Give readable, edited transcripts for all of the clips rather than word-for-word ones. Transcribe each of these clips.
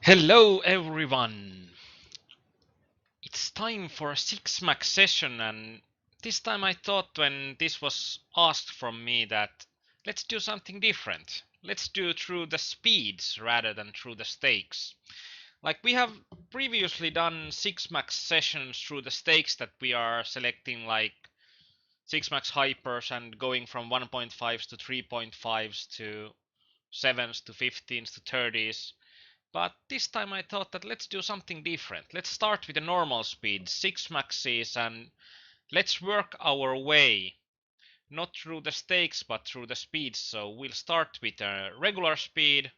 Hello everyone! It's time for a 6 max session, and this time I thought when this was asked from me that let's do something different. Let's do through the speeds rather than through the stakes. Like we have previously done 6 max sessions through the stakes that we are selecting like 6 max hypers and going from 1.5s to 3.5s to 7s to 15s to 30s. But this time I thought that let's do something different. Let's start with the normal speed, 6 maxes, and let's work our way, not through the stakes, but through the speeds. So we'll start with a regular speed,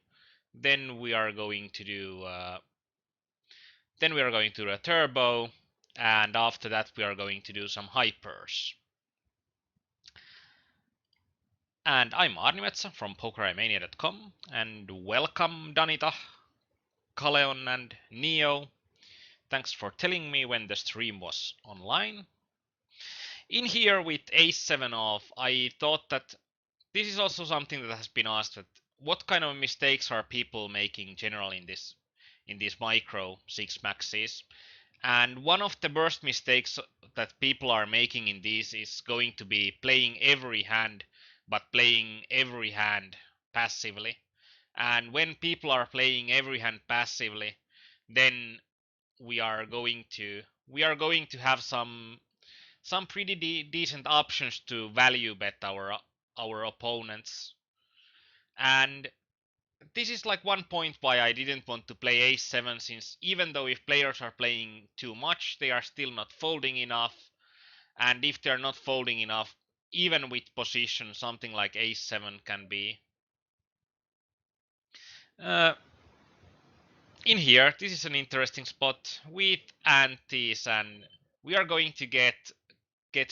then we are going to do a turbo, and after that we are going to do some hypers. And I'm Aarnimetsa from PokerImania.com, and welcome Danita, Kaleon, and Neo. Thanks for telling me when the stream was online. In here with ace-7 off, I thought that this is also something that has been asked, that what kind of mistakes are people making generally in these micro 6 maxes. And one of the worst mistakes that people are making in these is going to be playing every hand, but playing every hand passively. And when people are playing every hand passively, then we are going to have some pretty decent options to value bet our opponents. And this is like one point why I didn't want to play ace-7, since even though if players are playing too much, they are still not folding enough. And if they're not folding enough, even with position, something like ace-7 can be. Uh, in here, this is an interesting spot with antes, and we are going to get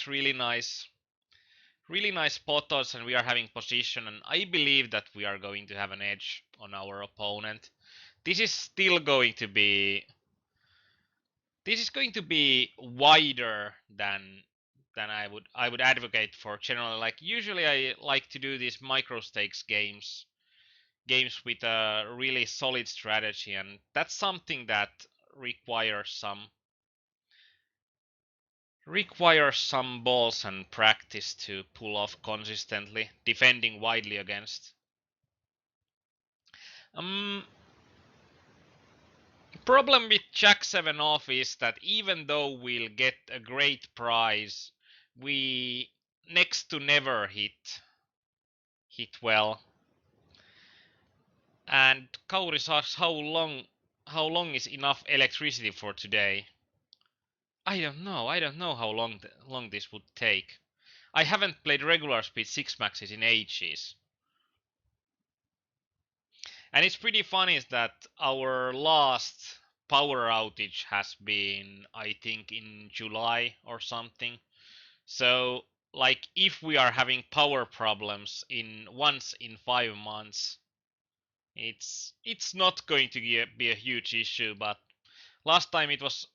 really nice potos, and we are having position, and I believe that we are going to have an edge on our opponent. This is still going to be wider than I would advocate for generally. Like usually I like to do these micro stakes games with a really solid strategy, and that's something that requires some balls and practice to pull off consistently, defending widely against. Um, Problem with Jack 7 off is that even though we'll get a great prize, we next to never hit well. And Kauris asks how long is enough electricity for today. I don't know how long this would take. I haven't played regular speed 6 maxes in ages. And it's pretty funny is that our last power outage has been, I think, in July or something. So, like, if we are having power problems in once in 5 months, it's not going to be a huge issue. But last time it was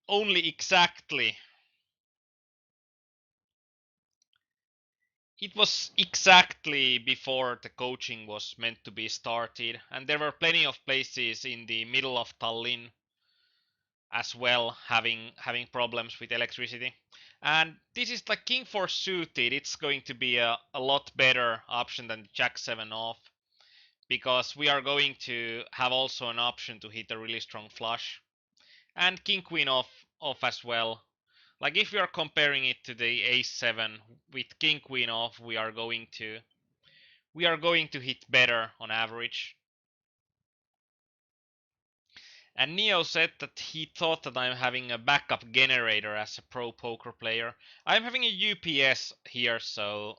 only exactly it was exactly before the coaching was meant to be started, and there were plenty of places in the middle of Tallinn as well having problems with electricity. And this is like king 4 suited, it's going to be a lot better option than jack 7 off, because we are going to have also an option to hit a really strong flush, and king queen off as well. Like if we are comparing it to the ace-7 with king queen off, we are going to hit better on average. And Neo said that he thought that I'm having a backup generator as a pro poker player. I'm having a UPS here, so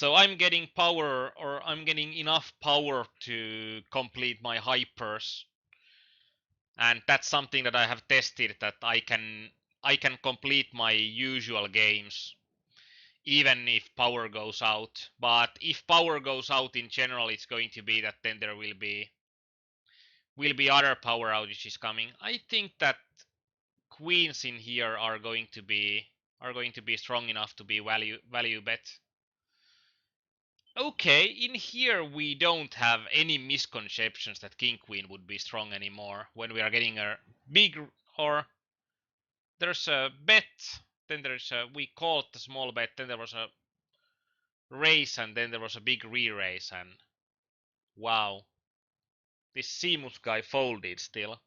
I'm getting power, or I'm getting enough power to complete my hypers. And that's something that I have tested, that I can complete my usual games even if power goes out. But if power goes out in general, it's going to be that then there will be other power outages coming. I think that queens in here are going to be strong enough to be value bet. Okay, in here we don't have any misconceptions that king queen would be strong anymore when we are getting a big, or there's a bet, then there's a, we called the small bet, then there was a race, and then there was a big re-race, and wow, this Seamus guy folded still.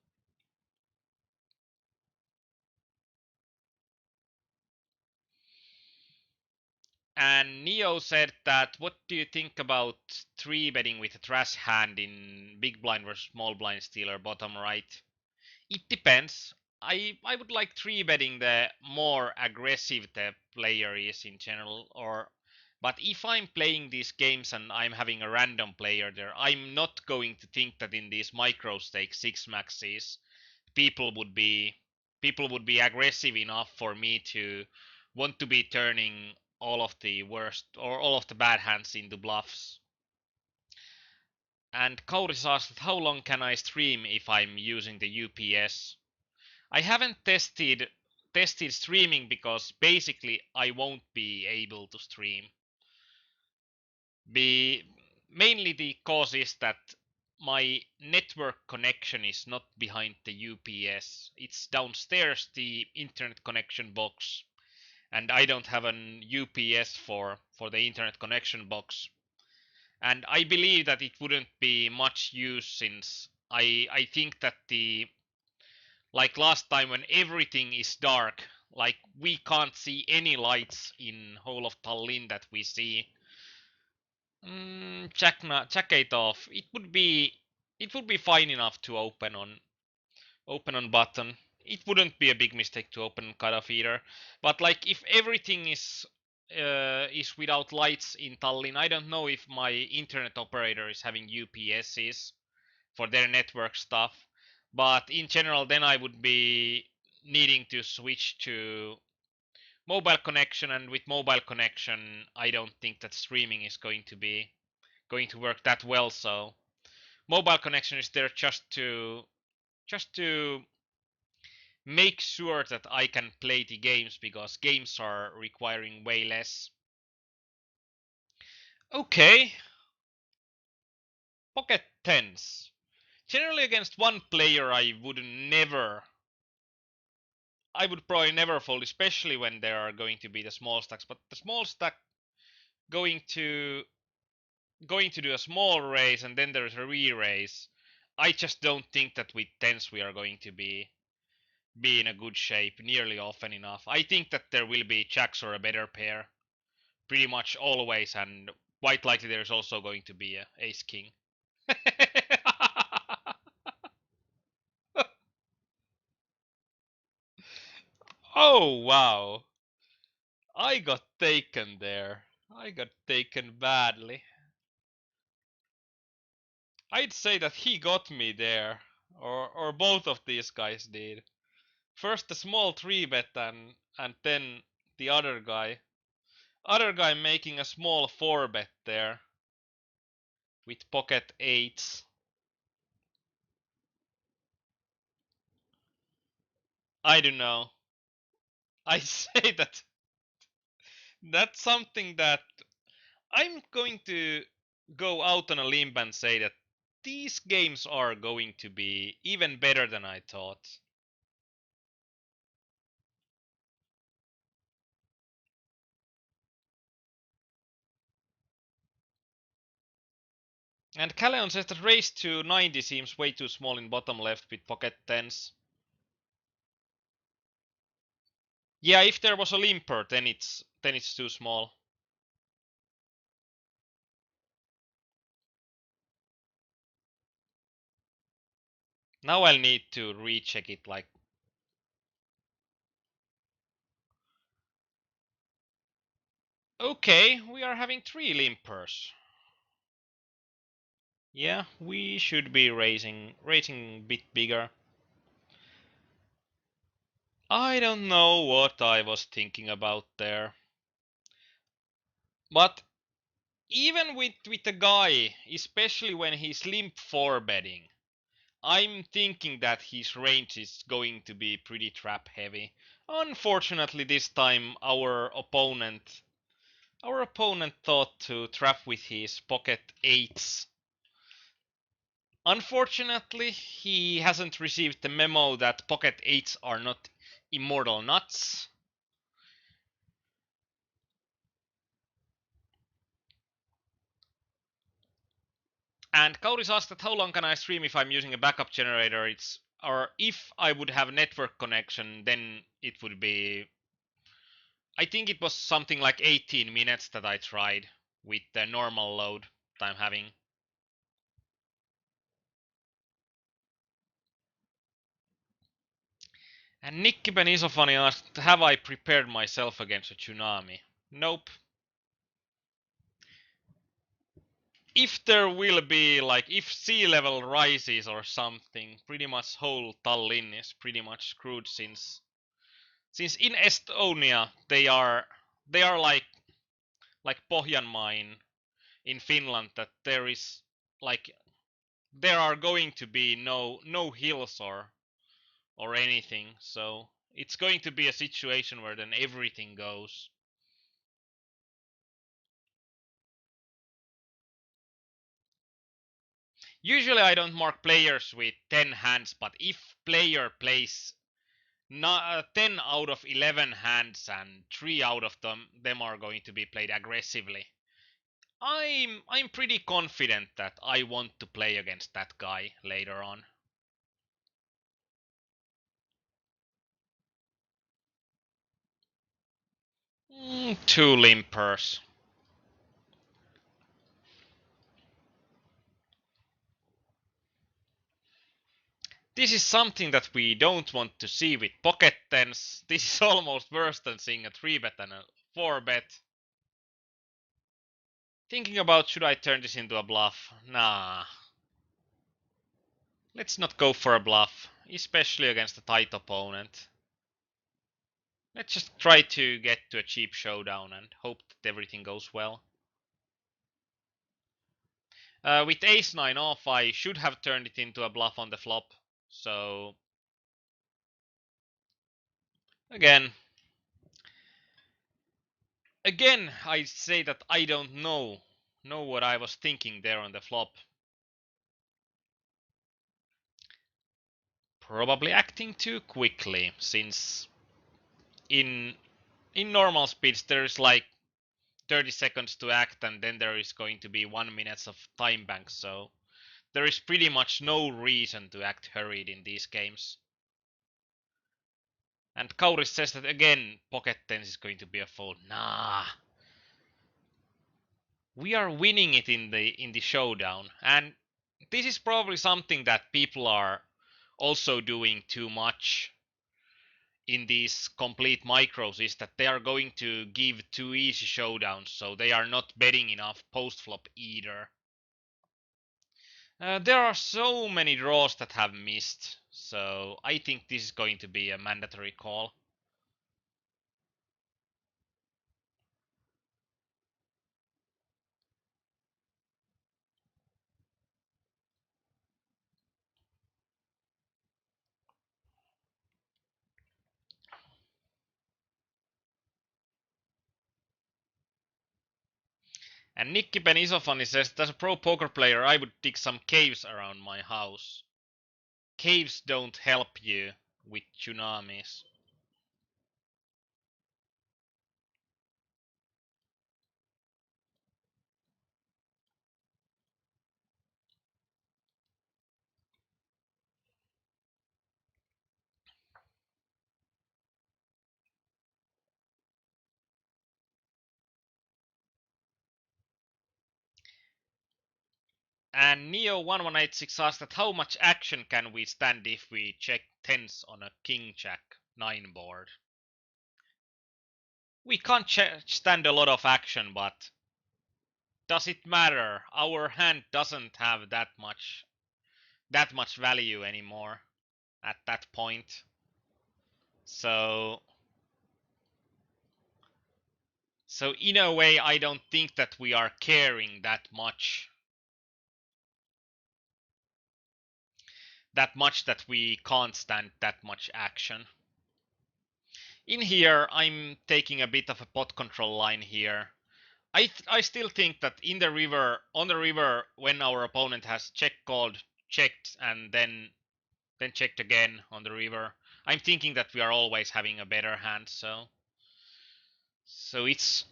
And Neo said that, what do you think about 3 betting with a trash hand in big blind versus small blind stealer bottom right? It depends. I would like 3 betting the more aggressive the player is in general, or but if I'm playing these games and I'm having a random player there, I'm not going to think that in these micro stake 6 maxes people would be people would be aggressive enough for me to want to be turning all of the worst or all of the bad hands into bluffs. And Kauris asked how long can I stream if I'm using the UPS. I haven't tested streaming because basically I won't be able to stream. Be Mainly the cause is that my network connection is not behind the UPS. It's downstairs the internet connection box, and I don't have an UPS for the internet connection box. And I believe that it wouldn't be much use since I think that the like last time when everything is dark, like we can't see any lights in whole of Tallinn that we see. Check it off. It would be fine enough to open on button. It wouldn't be a big mistake to open cutoff either. But like if everything is without lights in Tallinn, I don't know if my internet operator is having UPSs for their network stuff. But in general, then I would be needing to switch to mobile connection, and with mobile connection, I don't think that streaming is going to work that well. So mobile connection is there just to make sure that I can play the games because games are requiring way less. Okay, pocket tens. Generally against one player I would probably never fold, especially when there are going to be the small stacks. But the small stack going to going to do a small raise and then there's a re-raise. I just don't think that with tens we are going to be in a good shape nearly often enough. I think that there will be jacks or a better pair pretty much always, and quite likely there's also going to be a ace king. Oh wow, I got taken there. I got taken badly. I'd say that he got me there, or both of these guys did. First the small 3 bet, and then the other guy making a small 4 bet there with pocket eights. I don't know. I say that that's something that I'm going to go out on a limb and say that these games are going to be even better than I thought. And Calleon says that race to 90 seems way too small in bottom left with pocket tens. Yeah, if there was a limper, then it's too small. Now I'll need to recheck it like. Okay, we are having 3 limpers. Yeah, we should be raising a bit bigger. I don't know what I was thinking about there. But even with a guy, especially when he's limp 4 betting, I'm thinking that his range is going to be pretty trap heavy. Unfortunately, this time our opponent Our opponent thought to trap with his pocket 8s. Unfortunately, he hasn't received the memo that pocket 8s are not immortal nuts. And Kauris asked that how long can I stream if I'm using a backup generator? Or if I would have network connection, then it would be, I think it was something like 18 minutes that I tried with the normal load that I'm having. And Nikki Benisofani asked, have I prepared myself against a tsunami? Nope. If there will be, like, if sea level rises or something, pretty much whole Tallinn is pretty much screwed since in Estonia they are like Pohjanmaa in Finland, that there is like there are going to be no hills or anything, so it's going to be a situation where then everything goes. Usually I don't mark players with 10 hands, but if player plays 10 out of 11 hands and 3 out of them are going to be played aggressively, I'm pretty confident that I want to play against that guy later on. Two limpers. This is something that we don't want to see with pocket tens. This is almost worse than seeing a 3-bet and a 4-bet. Thinking about should I turn this into a bluff? Nah. Let's not go for a bluff, especially against a tight opponent. Let's just try to get to a cheap showdown and hope that everything goes well. With ace-9 off, I should have turned it into a bluff on the flop. So, again, I say that I don't know what I was thinking there on the flop. Probably acting too quickly, since in normal speeds there's like 30 seconds to act, and then there is going to be 1 minute of time bank, so there is pretty much no reason to act hurried in these games. And Kauris says that again, pocket tens is going to be a fold. Nah. We are winning it in the showdown, and this is probably something that people are also doing too much in these complete micros, is that they are going to give too easy showdowns, so they are not betting enough post flop either. There are so many draws that have missed, so I think this is going to be a mandatory call. And Nikki Benisofani says, as a pro poker player, I would dig some caves around my house. Caves don't help you with tsunamis. And Neo1186 asked that how much action can we stand if we check tens on a King Jack 9 board? We can't stand a lot of action, but does it matter? Our hand doesn't have that much value anymore at that point. So in a way, I don't think that we are caring that much that we can't stand that much action. In here, I'm taking a bit of a pot control line here. I still think that in the river, on the river, when our opponent has check called, checked, and then checked again on the river, I'm thinking that we are always having a better hand. So it's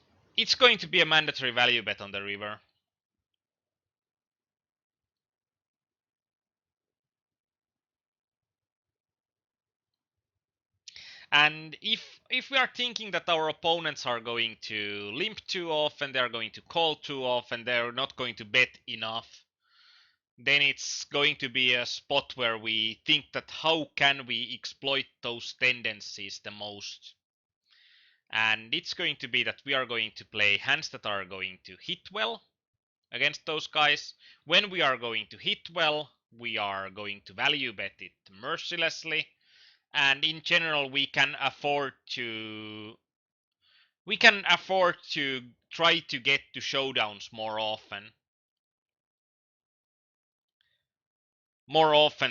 going to be a mandatory value bet on the river. And if we are thinking that our opponents are going to limp too often, they are going to call too often, they're not going to bet enough, then it's going to be a spot where we think that how can we exploit those tendencies the most. And it's going to be that we are going to play hands that are going to hit well against those guys. When we are going to hit well, we are going to value bet it mercilessly. And in general, we can afford to try to get to showdowns more often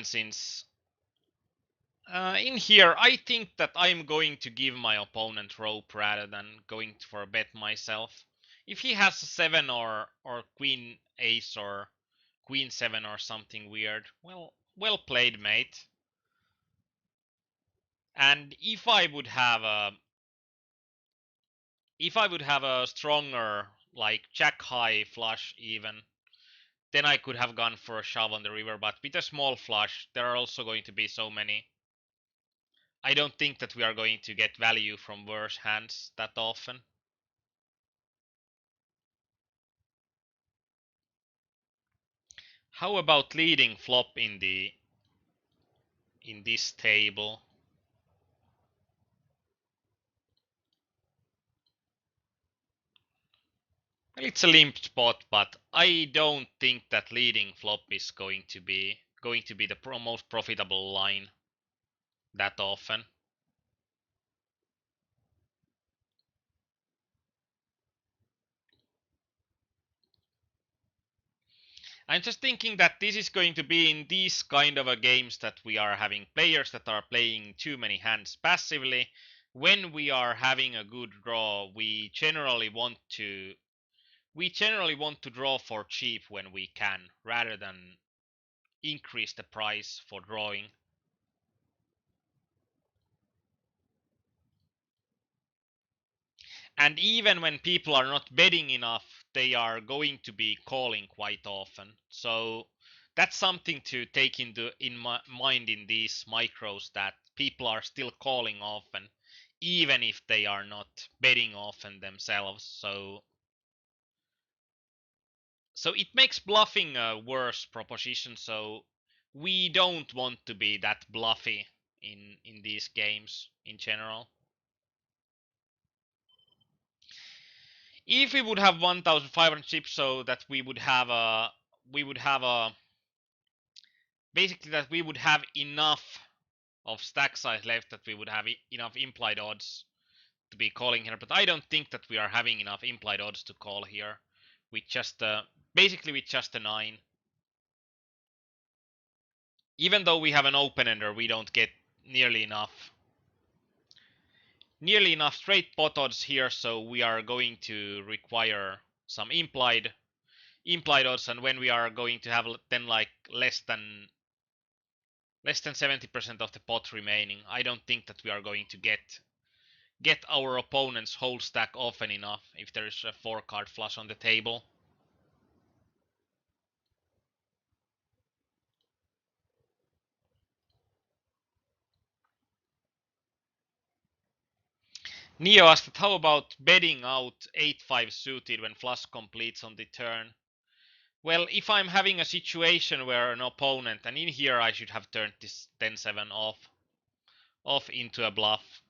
since in here I think that I'm going to give my opponent rope rather than going for a bet myself. If he has a 7 or queen ace or queen 7 or something weird, well played, mate. And if I would have a stronger, like jack high flush even, then I could have gone for a shove on the river. But with a small flush, there are also going to be so many. I don't think that we are going to get value from worse hands that often. How about leading flop in this table? Well, it's a limp spot, but I don't think that leading flop is going to be the most profitable line that often. I'm just thinking that this is going to be in these kind of a games that we are having players that are playing too many hands passively. When we are having a good draw, we generally want to draw for cheap when we can, rather than increase the price for drawing. And even when people are not betting enough, they are going to be calling quite often. So that's something to take into in mind in these micros, that people are still calling often, even if they are not betting often themselves. So it makes bluffing a worse proposition. So we don't want to be that bluffy in these games in general. If we would have 1,500 chips, so that we would have a basically that we would have enough of stack size left, that we would have enough implied odds to be calling here. But I don't think that we are having enough implied odds to call here with just basically with just a 9. Even though we have an open ender, we don't get nearly enough straight pot odds here, so we are going to require some implied odds. And when we are going to have then like less than 70% of the pot remaining, I don't think that we are going to get our opponent's whole stack often enough if there is a 4-card flush on the table. Neo asked, how about betting out 8-5 suited when flush completes on the turn? Well, if I'm having a situation where an opponent, and in here I should have turned this 10-7 off into a bluff.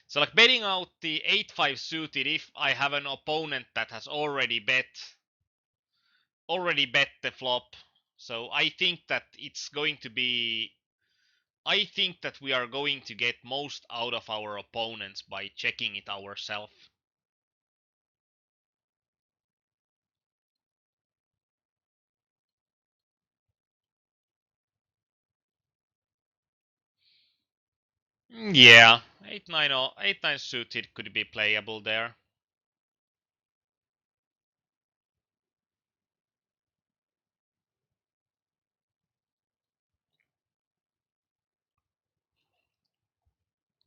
So like betting out the 8-5 suited, if I have an opponent that has already bet the flop. So I think that we are going to get most out of our opponents by checking it ourselves. Yeah, 8-9 suited could be playable there.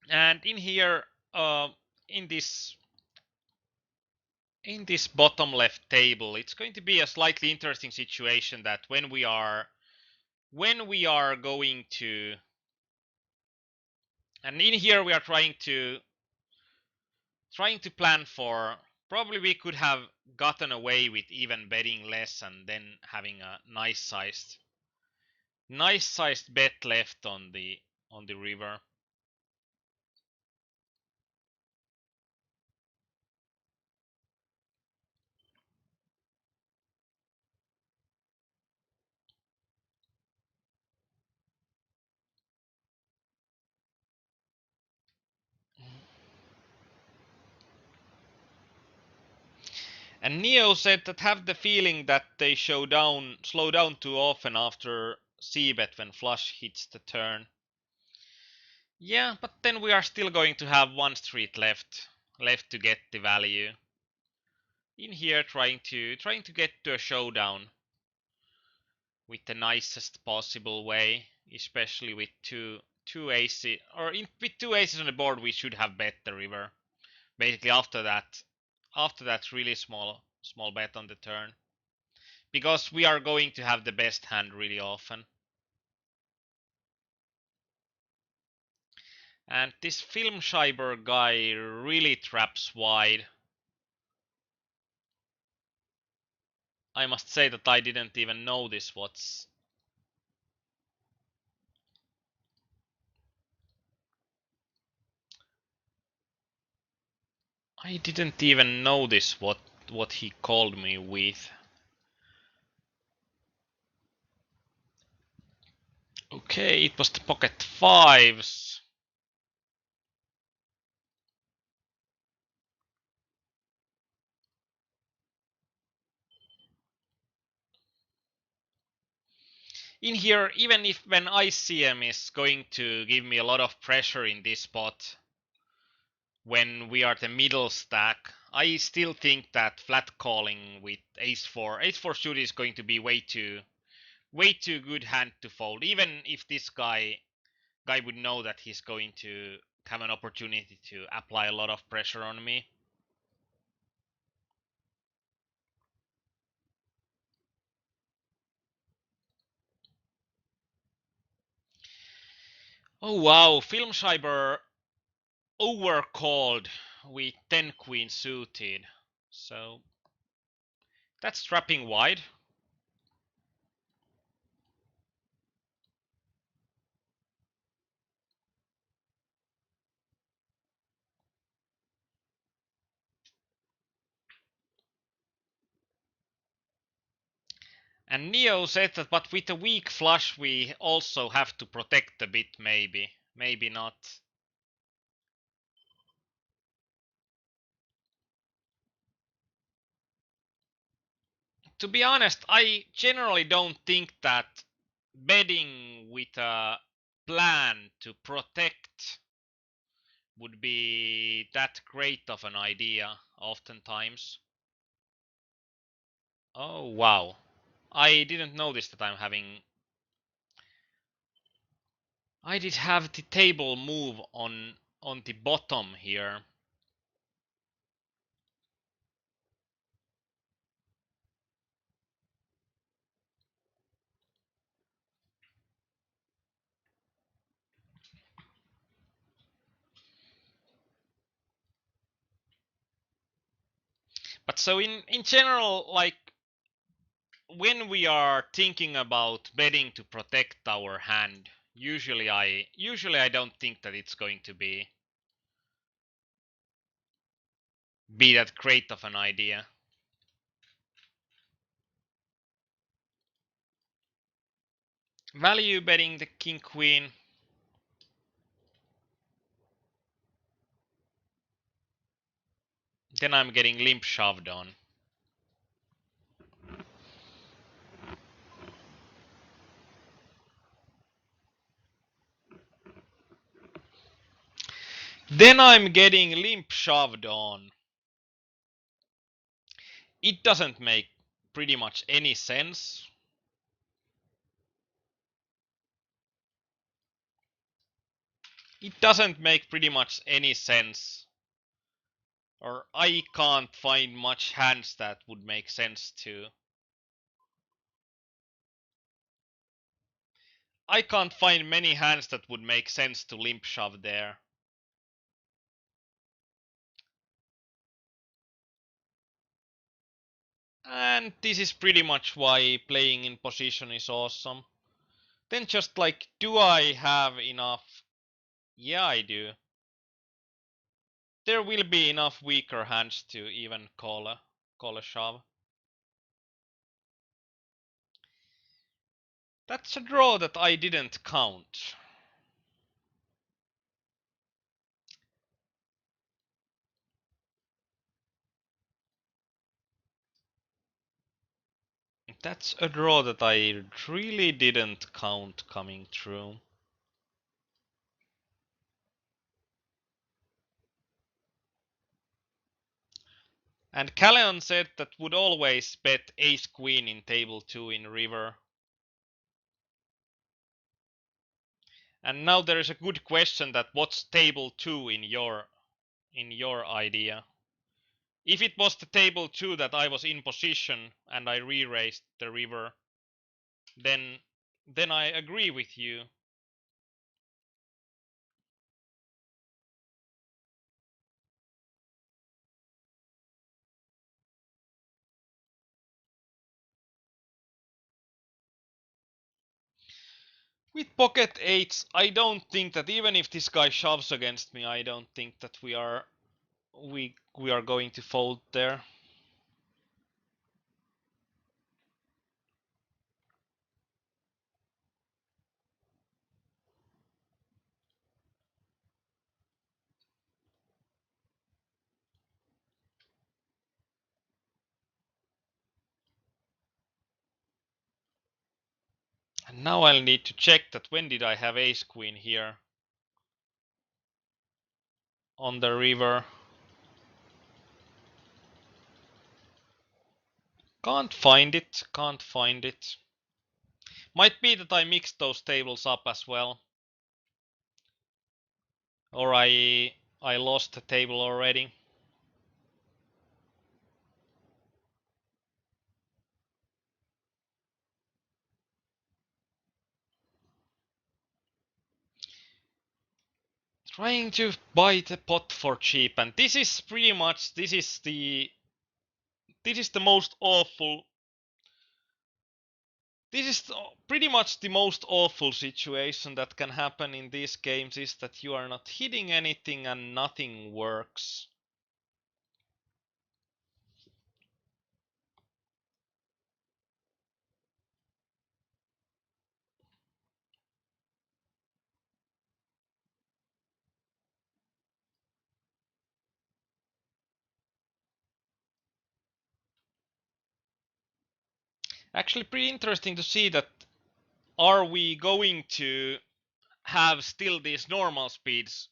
And in here, in this in this bottom left table, it's going to be a slightly interesting situation that when we are going to, and in here we are trying to plan for, probably we could have gotten away with even betting less and then having a nice sized bet left on the river. And Neo said that have the feeling that they slow down too often after c-bet when flush hits the turn. Yeah, but then we are still going to have one street left to get the value. In here trying to get to a showdown with the nicest possible way, especially with two aces, or with two aces on the board we should have bet the river. Basically after that really small bet on the turn. Because we are going to have the best hand really often. And this film Scheiber guy really traps wide. I must say that I didn't even notice what's... I didn't even notice what he called me with. Okay, it was the pocket fives. In here, even if when ICM is going to give me a lot of pressure in this spot, when we are the middle stack, I still think that flat calling with ace four suit is going to be way too good hand to fold. Even if this guy would know that he's going to have an opportunity to apply a lot of pressure on me. Oh wow, Filmschreiber overcalled with 10 queen suited. So that's trapping wide. And Neo said that, but with a weak flush we also have to protect a bit, maybe. Maybe not. To be honest, I generally don't think that betting with a plan to protect would be that great of an idea, oftentimes. Oh, wow. I didn't notice that I'm having... I did have the table move on the bottom here. But so in general, like when we are thinking about betting to protect our hand, usually I don't think that it's going to be that great of an idea. Value betting the king queen. Then I'm getting limp shoved on. Then I'm getting limp shoved on. It doesn't make pretty much any sense. It doesn't make pretty much any sense. Or I can't find much hands that would make sense to. I can't find many hands that would make sense to limp shove there. And this is pretty much why playing in position is awesome. Then just like, do I have enough? Yeah, I do. There will be enough weaker hands to even call a shove. That's a draw that I didn't count. That's a draw that I really didn't count coming through. And Callion said that would always bet ace queen in table 2 in river. And now there is a good question that what's table 2 in your idea? If it was the table 2 that I was in position and I re-raised the river, then I agree with you. With pocket eights, I don't think that even if this guy shoves against me, I don't think that we are going to fold there. And now I'll need to check that when did I have ace queen here on the river. Can't find it, can't find it. Might be that I mixed those tables up as well. Or I lost the table already. Trying to buy the pot for cheap, and this is pretty much this is the most awful. This is pretty much the most awful situation that can happen in these games is that you are not hitting anything and nothing works. Actually, pretty interesting to see that are we going to have still these normal speeds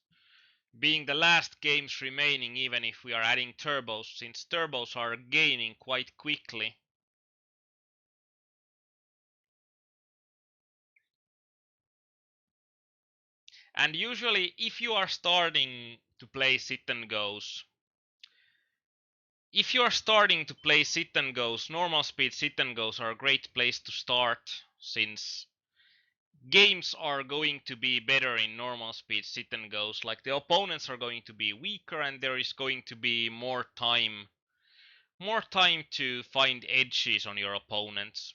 being the last games remaining, even if we are adding turbos, since turbos are gaining quite quickly. And usually, if you are starting to play sit and goes, normal speed sit and goes are a great place to start, since games are going to be better in normal speed sit and goes. Like the opponents are going to be weaker, and there is going to be more time to find edges on your opponents.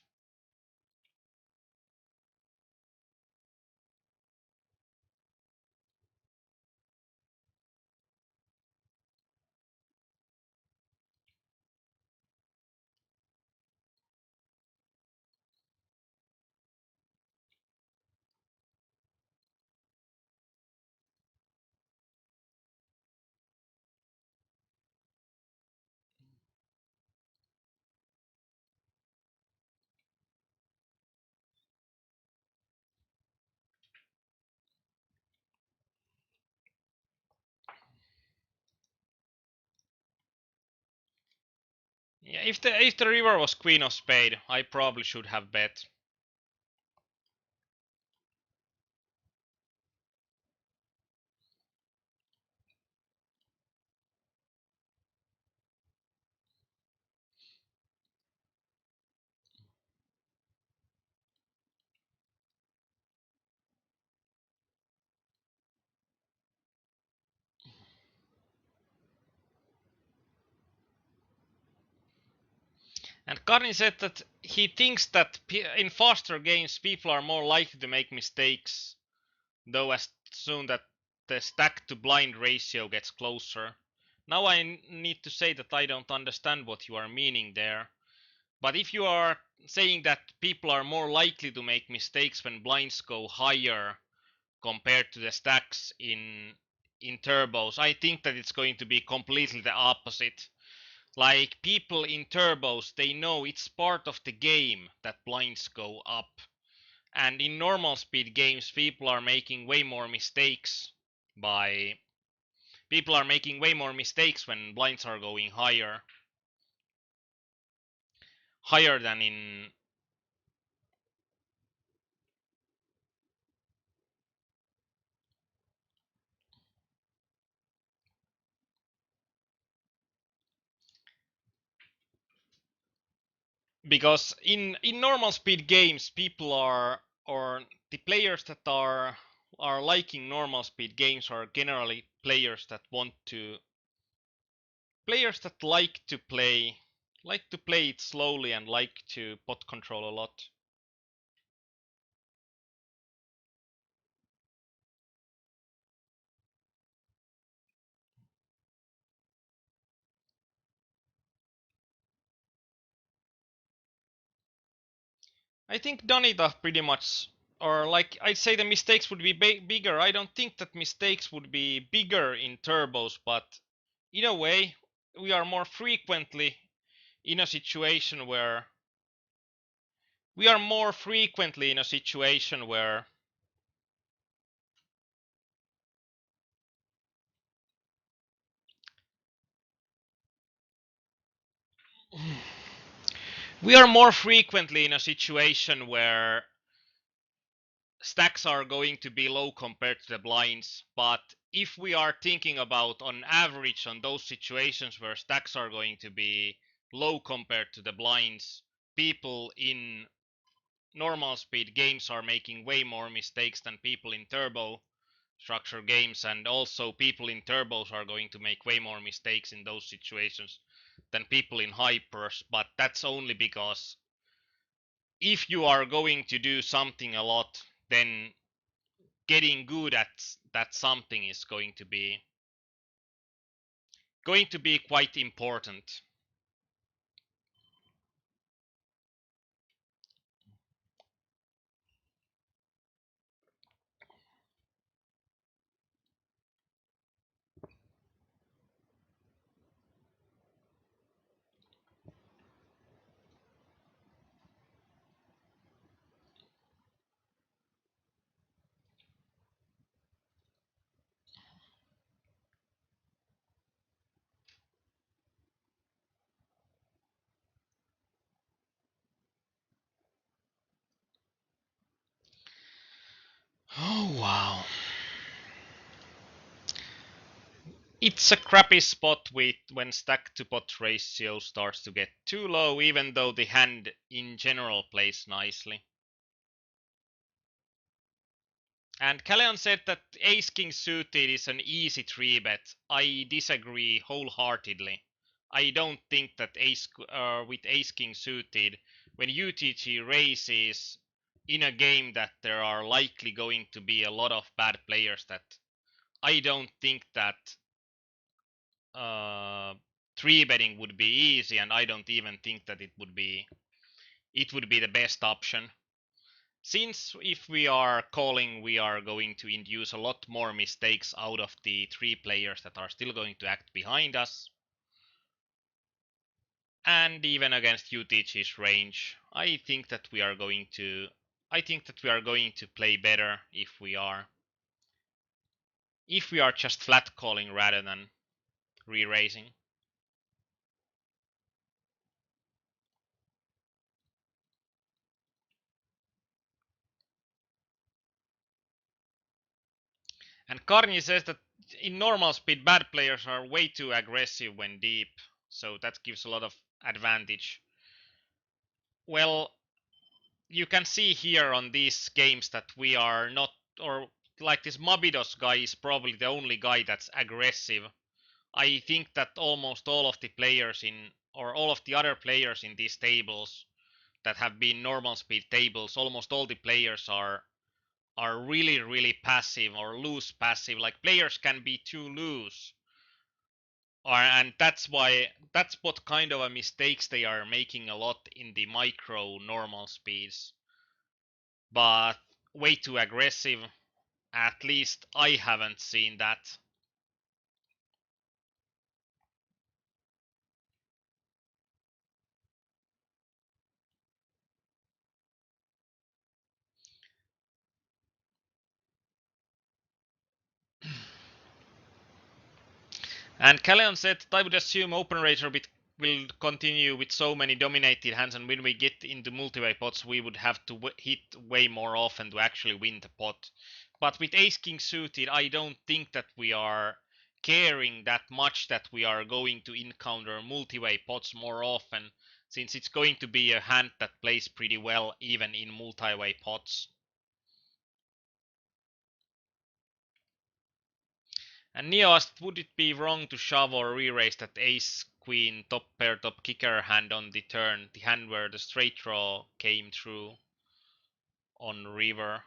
Yeah, if the river was queen of spade, I probably should have bet. And Karni said that he thinks that in faster games people are more likely to make mistakes, though as soon that the stack to blind ratio gets closer. Now I need to say that I don't understand what you are meaning there. But if you are saying that people are more likely to make mistakes when blinds go higher compared to the stacks in turbos, I think that it's going to be completely the opposite. Like people in turbos, they know it's part of the game that blinds go up. And in normal speed games, by people are making way more mistakes when blinds are going higher than in because in normal speed games people are or the players that are liking normal speed games are generally players that like to play it slowly and like to pot control a lot. I think Donita pretty much, or like I'd say the mistakes would be bigger. I don't think that mistakes would be bigger in turbos, but in a way, we are more frequently in a situation where we are more frequently in a situation where we are more frequently in a situation where stacks are going to be low compared to the blinds. But if we are thinking about on average on those situations where stacks are going to be low compared to the blinds, people in normal speed games are making way more mistakes than people in turbo structure games, and also people in turbos are going to make way more mistakes in those situations than people in hypers. But that's only because if you are going to do something a lot, then getting good at that something is going to be quite important. Oh wow. It's a crappy spot with when stack to pot ratio starts to get too low, even though the hand in general plays nicely. And Calleon said that ace king suited is an easy 3-bet. I disagree wholeheartedly. I don't think that with ace king suited, when UTG raises in a game that there are likely going to be a lot of bad players, that I don't think that uh, 3-betting would be easy, and I don't even think that it would be the best option. Since if we are calling, we are going to induce a lot more mistakes out of the 3 players that are still going to act behind us. And even against UTG's range, I think that we are going to play better if we are just flat calling rather than re-raising. And Karni says that in normal speed, bad players are way too aggressive when deep, so that gives a lot of advantage. Well, you can see here on these games that we are not, or like this Mabidos guy is probably the only guy that's aggressive I think that almost all of the players in, or all of the other players in these tables that have been normal speed tables, almost all the players are really really passive or loose passive. Like players can be too loose, and that's what kind of a mistakes they are making a lot in the micro normal speeds. But way too aggressive. At least I haven't seen that. And Calleon said, I would assume Open Razor will continue with so many dominated hands, and when we get into multi-way pots, we would have to hit way more often to actually win the pot. But with Ace King suited, I don't think that we are caring that much that we are going to encounter multi-way pots more often, since it's going to be a hand that plays pretty well even in multi-way pots. And Neo asked, would it be wrong to shove or re-raise that ace queen top pair top kicker hand on the turn, the hand where the straight draw came through on river?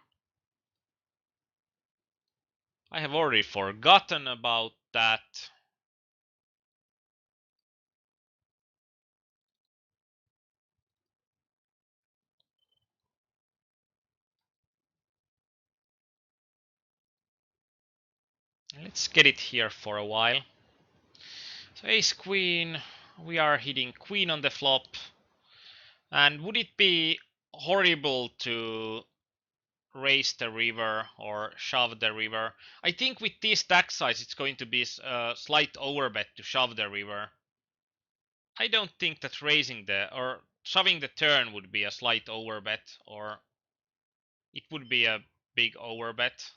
I have already forgotten about that. Let's get it here for a while. So ace queen, we are hitting queen on the flop. And would it be horrible to raise the river or shove the river? I think with this stack size it's going to be a slight overbet to shove the river. I don't think that raising the or shoving the turn would be a slight overbet, or it would be a big overbet.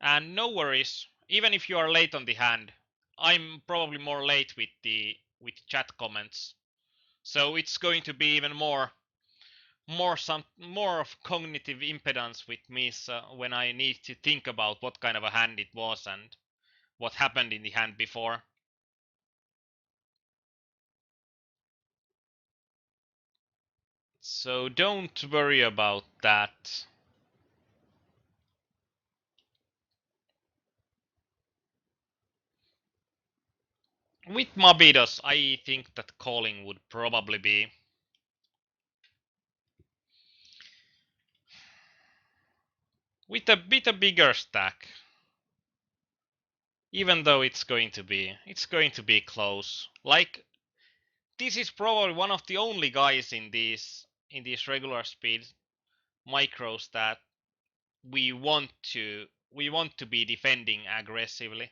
And no worries, even if you are late on the hand, I'm probably more late with chat comments, so it's going to be even more of cognitive impedance with me, so when I need to think about what kind of a hand it was and what happened in the hand before. So don't worry about that. With Mabidos, I think that calling would probably be with a bit a bigger stack. Even though it's going to be close. Like this is probably one of the only guys in these regular speed micros that we want to be defending aggressively.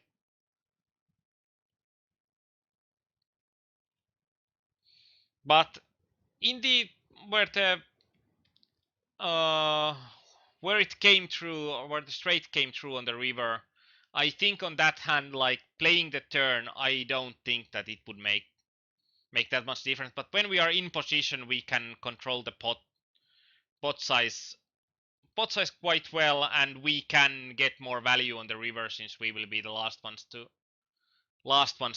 But in the where the uh, where it came through, or where the straight came through on the river, I think on that hand, like playing the turn, I don't think that it would make that much difference. But when we are in position, we can control the pot size pot size quite well, and we can get more value on the river since we will be the last ones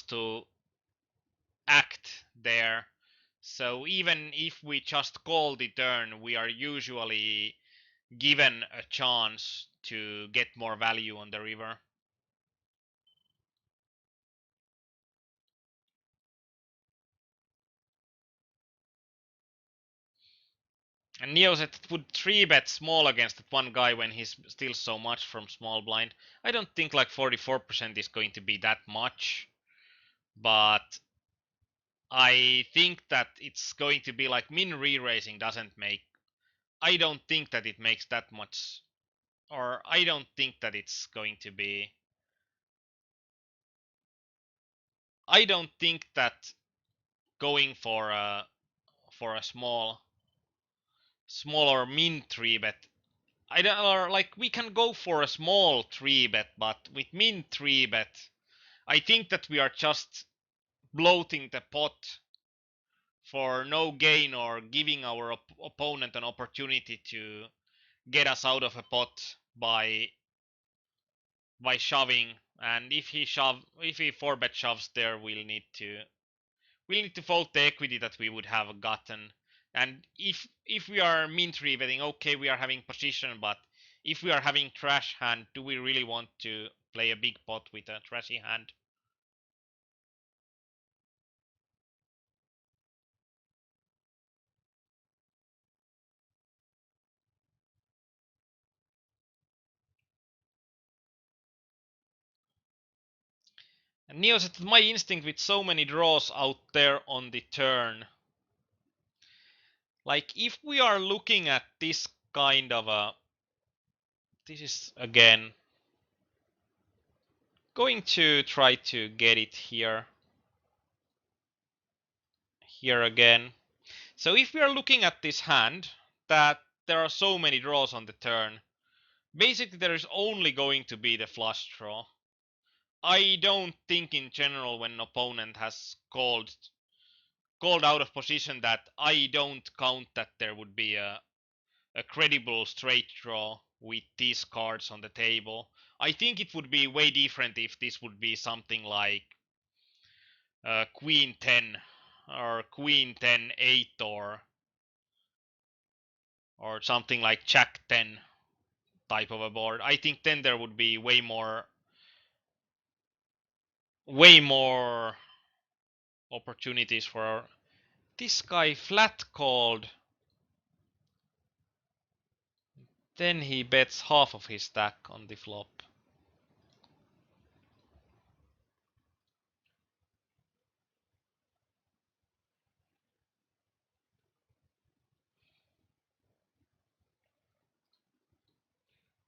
to act there. So even if we just call the turn, we are usually given a chance to get more value on the river. And Neo said it would 3-bet small against that one guy when he's still so much from small blind. I don't think like 44% is going to be that much, but I think that it's going to be like min re-raising doesn't make. I don't think that it makes that much, or I don't think that it's going to be. I don't think that going for a small or min 3-bet. I don't, or like we can go for a small 3-bet, but with min 3-bet, I think that we are just bloating the pot for no gain or giving our opponent an opportunity to get us out of a pot. by shoving, and if he 4-bet shoves there, we'll need to fold the equity that we would have gotten. And if we are min 3 betting, okay, we are having position, but if we are having trash hand, do we really want to play a big pot with a trashy hand? And Neo said that my instinct with so many draws out there on the turn, like if we are looking at this kind of a, this is again going to try to get it here again. So if we are looking at this hand, that there are so many draws on the turn, basically there is only going to be the flush draw. I don't think in general when an opponent has called out of position, that I don't count that there would be a credible straight draw with these cards on the table. I think it would be way different if this would be something like Queen 10 or Queen 10 8 or something like Jack 10 type of a board. I think then there would be way more opportunities for this guy flat called. Then he bets half of his stack on the flop.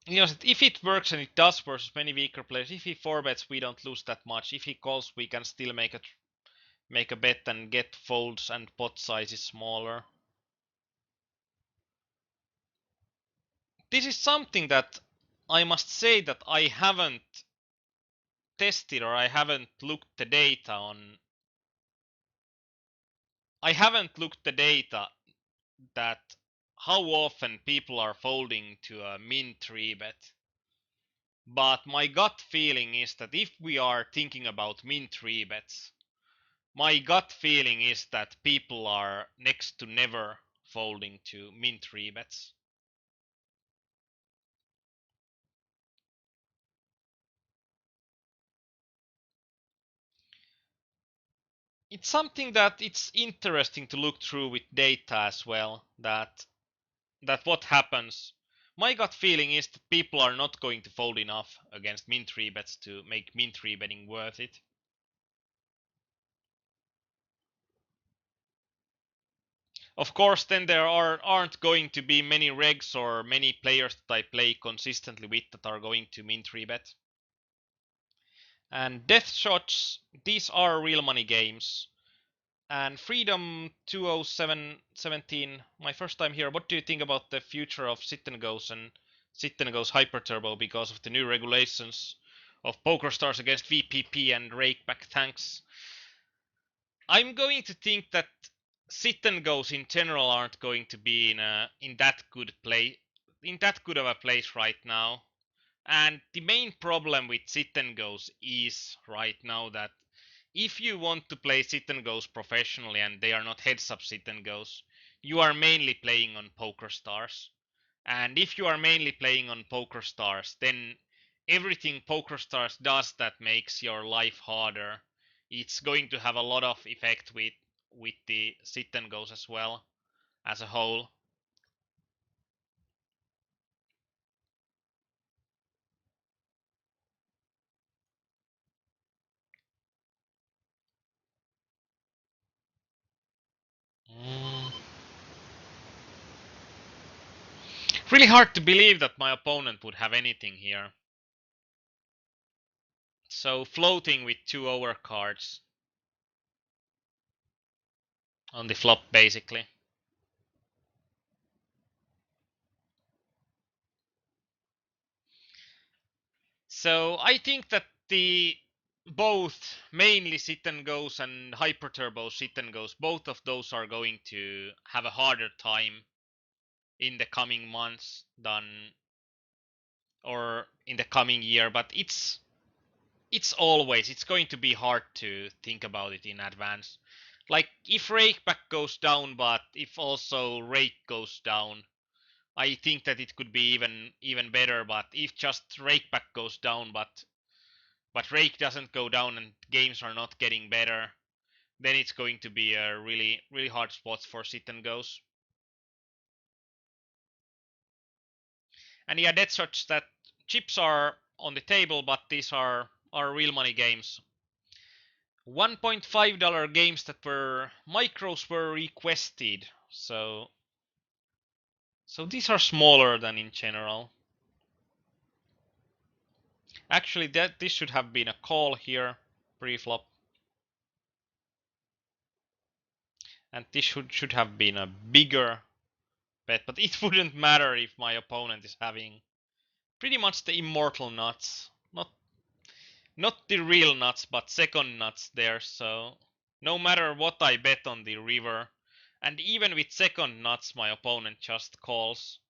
You know, if it works, and it does versus many weaker players, if he 4-bets, we don't lose that much. If he calls, we can still make a bet and get folds, and pot size is smaller. This is something that I must say that I haven't tested, or I haven't looked the data on. I haven't looked the data that how often people are folding to a min 3-bet. But my gut feeling is that if we are thinking about min 3-bets, my gut feeling is that people are next to never folding to min 3-bets. It's something that it's interesting to look through with data as well, that what happens. My gut feeling is that people are not going to fold enough against min 3-bets to make min 3-betting worth it. Of course, then there aren't going to be many regs or many players that I play consistently with that are going to min 3-bet. And death shots, these are real money games. And Freedom 20717, my first time here. What do you think about the future of sit and goes and sit and goes hyper turbo because of the new regulations of Poker Stars against VPP and Rakeback? Thanks. I'm going to think that sit and goes in general aren't going to be in that good of a place right now. And the main problem with sit and goes is right now that if you want to play sit and goes professionally and they are not heads up sit and goes, you are mainly playing on Poker Stars. And if you are mainly playing on Poker Stars, then everything Poker Stars does that makes your life harder, it's going to have a lot of effect with the sit and goes as well as a whole. Mm. Really hard to believe that my opponent would have anything here. So floating with 2 overcards on the flop basically. So I think that the both mainly sit and goes and hyper turbo sit and goes, both of those are going to have a harder time in the coming months than or in the coming year, but it's going to be hard to think about it in advance. Like if rakeback goes down, but if also rake goes down, I think that it could be even better. But if just rakeback goes down, but rake doesn't go down and games are not getting better, then it's going to be a really hard spot for sit and goes. And yeah, that's such that chips are on the table, but these are real money games. $1.5 games that were micros were requested. So these are smaller than in general. Actually, this should have been a call here, pre-flop. And this should have been a bigger bet, but it wouldn't matter if my opponent is having pretty much the immortal nuts. Not the real nuts, but second nuts there, so no matter what I bet on the river, and even with second nuts my opponent just calls.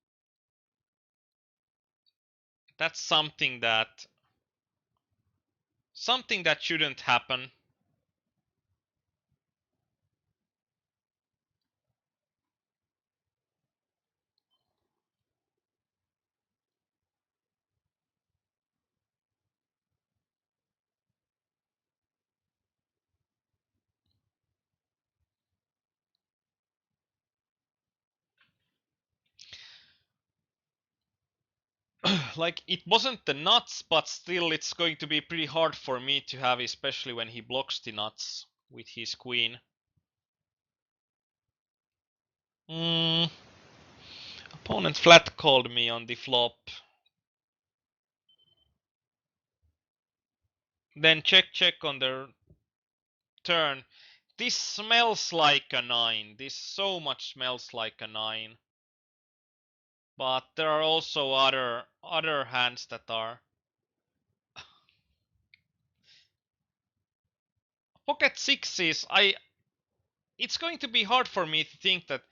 That's something that shouldn't happen. Like it wasn't the nuts, but still it's going to be pretty hard for me to have, especially when he blocks the nuts with his queen. Mm, Opponent flat called me on the flop. Then check on the turn. This smells like a 9. This so much smells like a 9. But there are also other hands that are pocket sixes. It's going to be hard for me to think that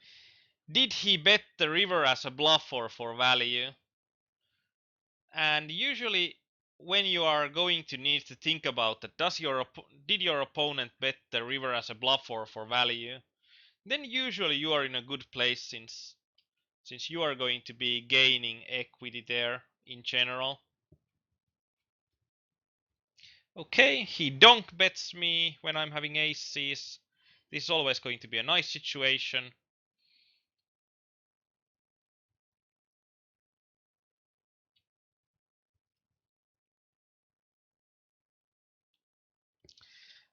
did he bet the river as a bluff or for value? And usually when you are going to need to think about that, did your opponent bet the river as a bluff or for value? Then usually you are in a good place since you are going to be gaining equity there in general. Okay, he donk bets me when I'm having aces. This is always going to be a nice situation.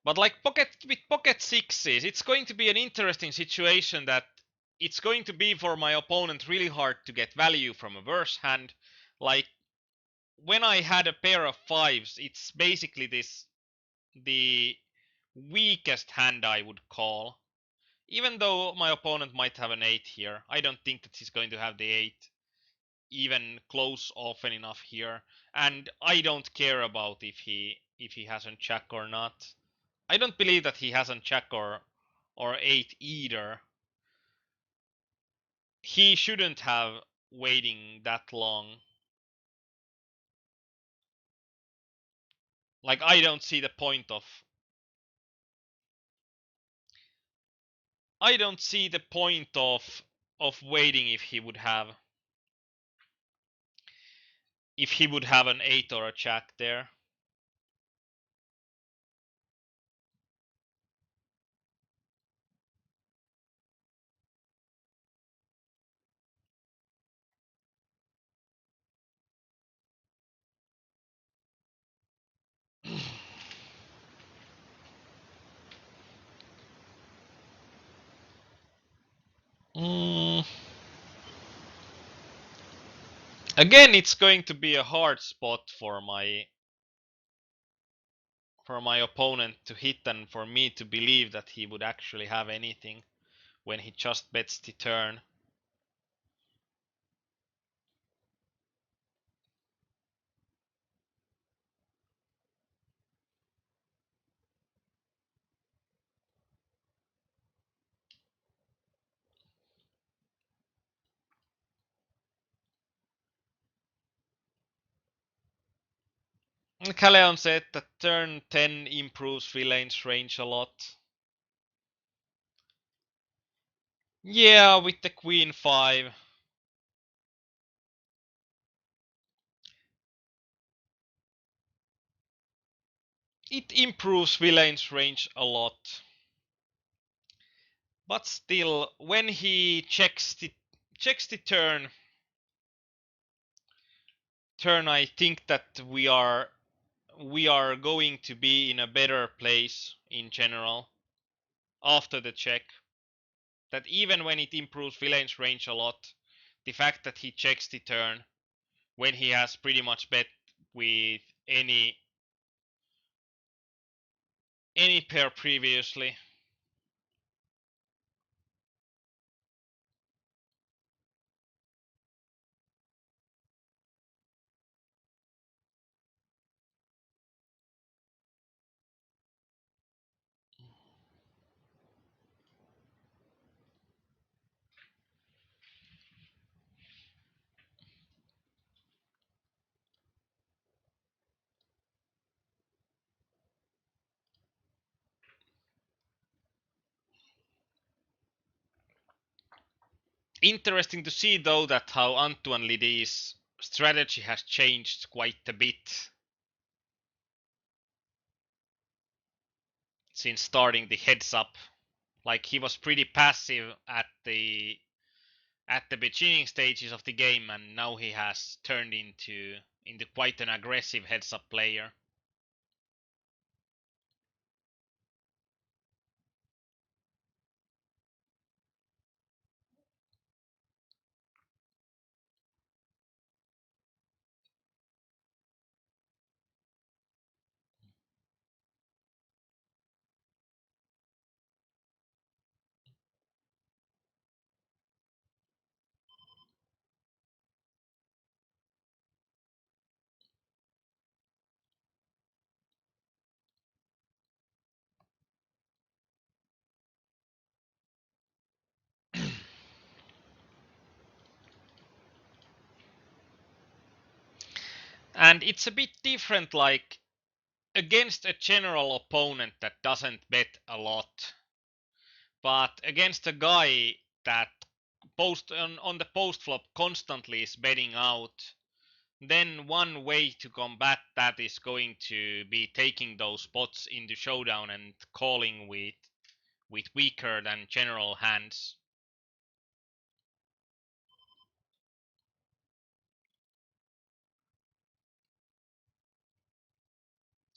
But like pocket sixes, it's going to be an interesting situation that it's going to be for my opponent really hard to get value from a worse hand. Like when I had a pair of fives, it's basically the weakest hand I would call. Even though my opponent might have an 8 here, I don't think that he's going to have the 8 even close often enough here. And I don't care about if he hasn't check or not. I don't believe that he hasn't check or 8 either. He shouldn't have waiting that long. Like I don't see the point of waiting if he would have an 8 or a jack there. Mm. Again, it's going to be a hard spot for my opponent to hit and for me to believe that he would actually have anything when he just bets the turn. Kaleon said that turn 10 improves villain's range a lot. Yeah, with the queen 5. It improves villain's range a lot. But still, when he checks the turn, I think that we are going to be in a better place in general after the check. That even when it improves villain's range a lot, the fact that he checks the turn when he has pretty much bet with any pair previously. Interesting to see though that how Antoine Liddy's strategy has changed quite a bit since starting the heads up. Like he was pretty passive at the beginning stages of the game, and now he has turned into quite an aggressive heads up player. And it's a bit different, like against a general opponent that doesn't bet a lot, but against a guy that on the post flop constantly is betting out, then one way to combat that is going to be taking those spots into showdown and calling with weaker than general hands.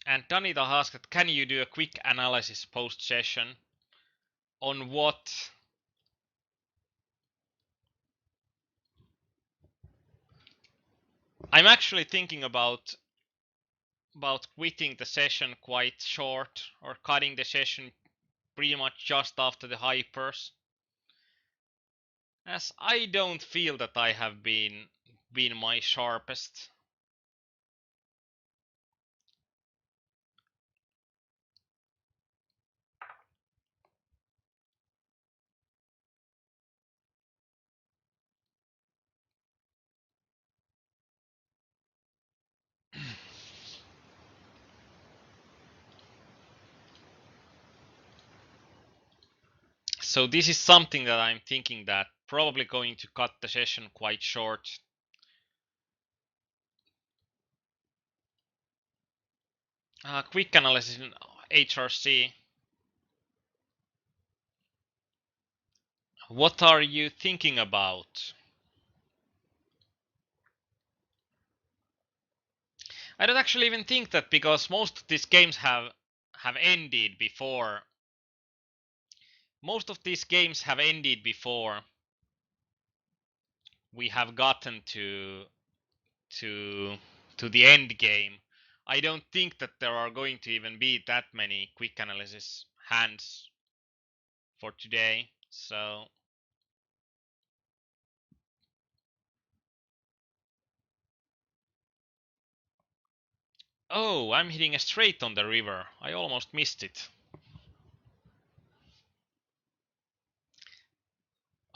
And Danita asked, can you do a quick analysis post session on what? I'm actually thinking about quitting the session quite short or cutting the session pretty much just after the hypers, as I don't feel that I have been my sharpest. So this is something that I'm thinking that probably going to cut the session quite short. Quick analysis in HRC. What are you thinking about? I don't actually even think that, because most of these games have ended before. Most of these games have ended before we have gotten to to the end game. I don't think that there are going to even be that many quick analysis hands for today. So oh, I'm hitting a straight on the river. I almost missed it.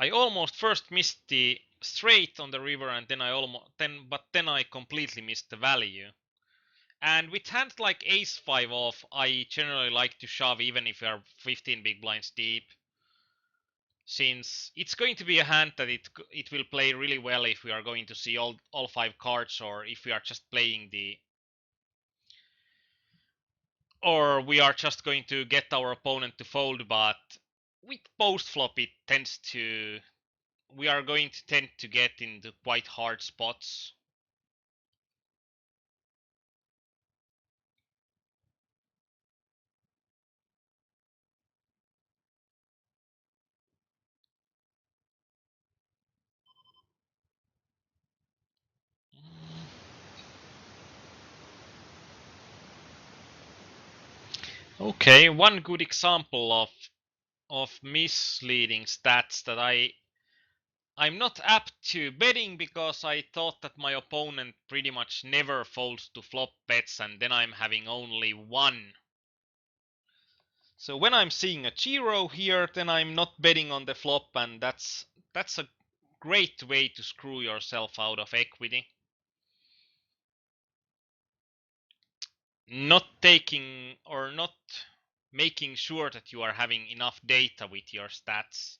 I almost first missed the straight on the river, and then I completely missed the value. And with hands like ace-5 off, I generally like to shove even if we are 15 big blinds deep, since it's going to be a hand that it will play really well if we are going to see all 5 cards, or if we are just playing the, or we are just going to get our opponent to fold. But with post flop it tends to, we are going to tend to get into quite hard spots. Okay, one good example of misleading stats that I'm not apt to betting, because I thought that my opponent pretty much never folds to flop bets, and then I'm having only one. So when I'm seeing a zero here, then I'm not betting on the flop, and that's a great way to screw yourself out of equity. Not taking or not making sure that you are having enough data with your stats.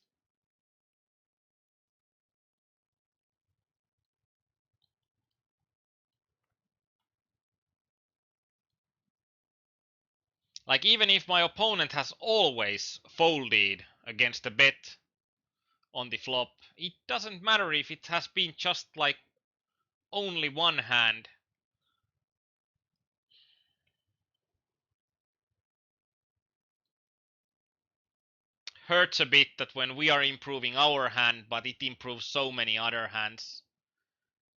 Like, even if my opponent has always folded against a bet on the flop, it doesn't matter if it has been just like only one hand. Hurts a bit that when we are improving our hand, but it improves so many other hands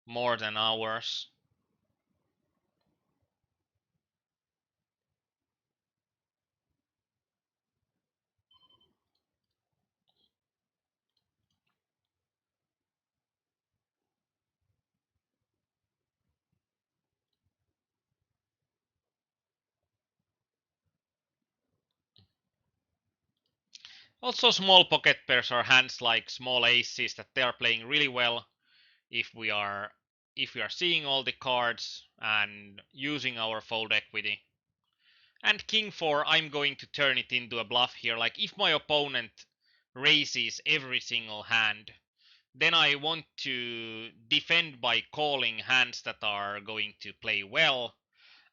more than ours. Also, small pocket pairs are hands like small aces that they are playing really well if we are seeing all the cards and using our fold equity. And king 4, I'm going to turn it into a bluff here. Like, if my opponent raises every single hand, then I want to defend by calling hands that are going to play well,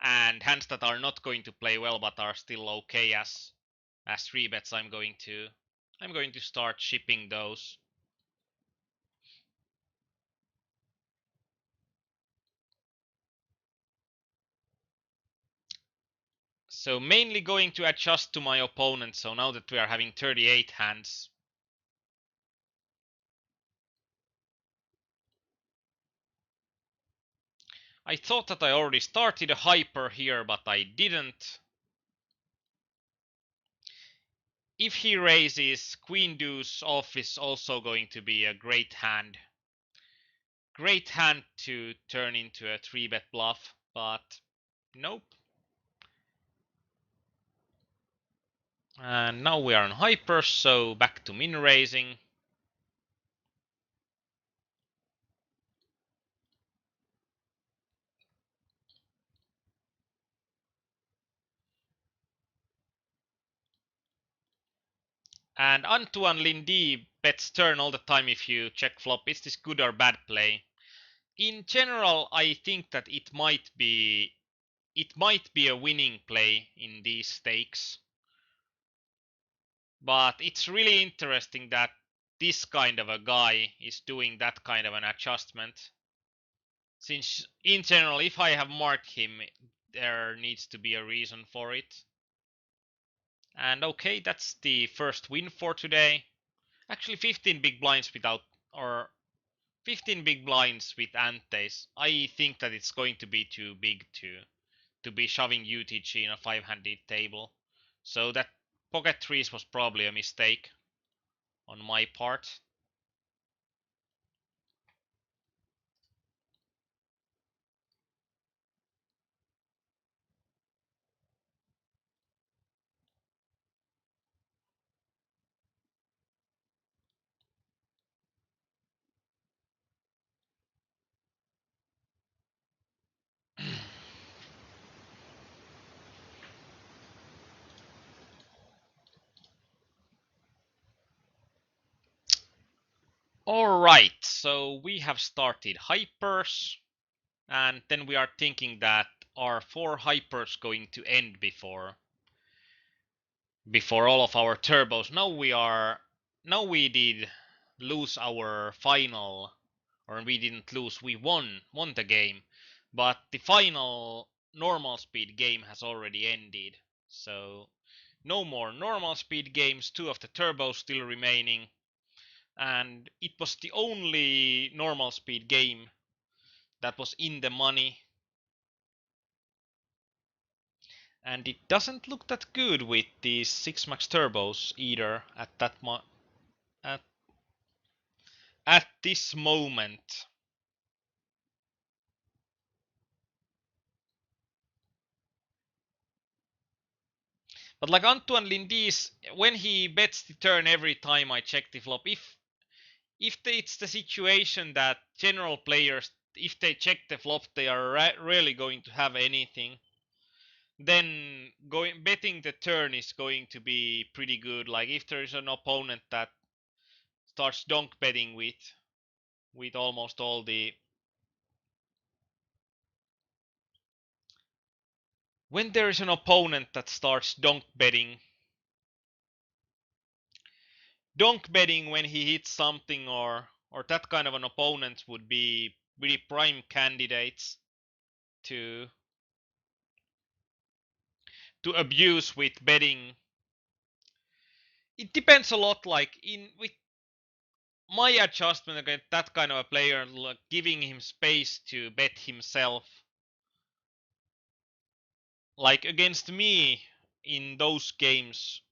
and hands that are not going to play well but are still okay as 3 bets. I'm going to start shipping those. So mainly going to adjust to my opponent. So now that we are having 38 hands, I thought that I already started a hyper here, but I didn't. If he raises, queen deuce off is also going to be a great hand. Great hand to turn into a 3-bet bluff, but nope. And now we are on hyper, so back to min raising. And Antoine Lindy bets turn all the time if you check flop. Is this good or bad play? In general, I think that it might be a winning play in these stakes. But it's really interesting that this kind of a guy is doing that kind of an adjustment. Since in general, if I have marked him, there needs to be a reason for it. And okay, that's the first win for today. Actually, 15 big blinds without, or 15 big blinds with antes. I think that it's going to be too big to be shoving UTG in a 5-handed table. So that pocket threes was probably a mistake on my part. Alright, so we have started hypers, and then we are thinking that are 4 hypers going to end before all of our turbos. Now we did lose our final, or we didn't lose, we won the game, but the final normal speed game has already ended. So no more normal speed games, 2 of the turbos still remaining, and it was the only normal speed game that was in the money, and it doesn't look that good with these 6 max turbos either at at this moment. But like Antoine Lindis, when he bets the turn every time I check the flop, if it's the situation that general players, if they check the flop, they are rarely going to have anything, then betting the turn is going to be pretty good. Like if there is an opponent that starts donk betting with almost all the, when there is an opponent that starts donk betting when he hits something, or that kind of an opponent would be really prime candidates to abuse with betting. It depends a lot, like in with my adjustment against that kind of a player, like giving him space to bet himself. Like against me in those games,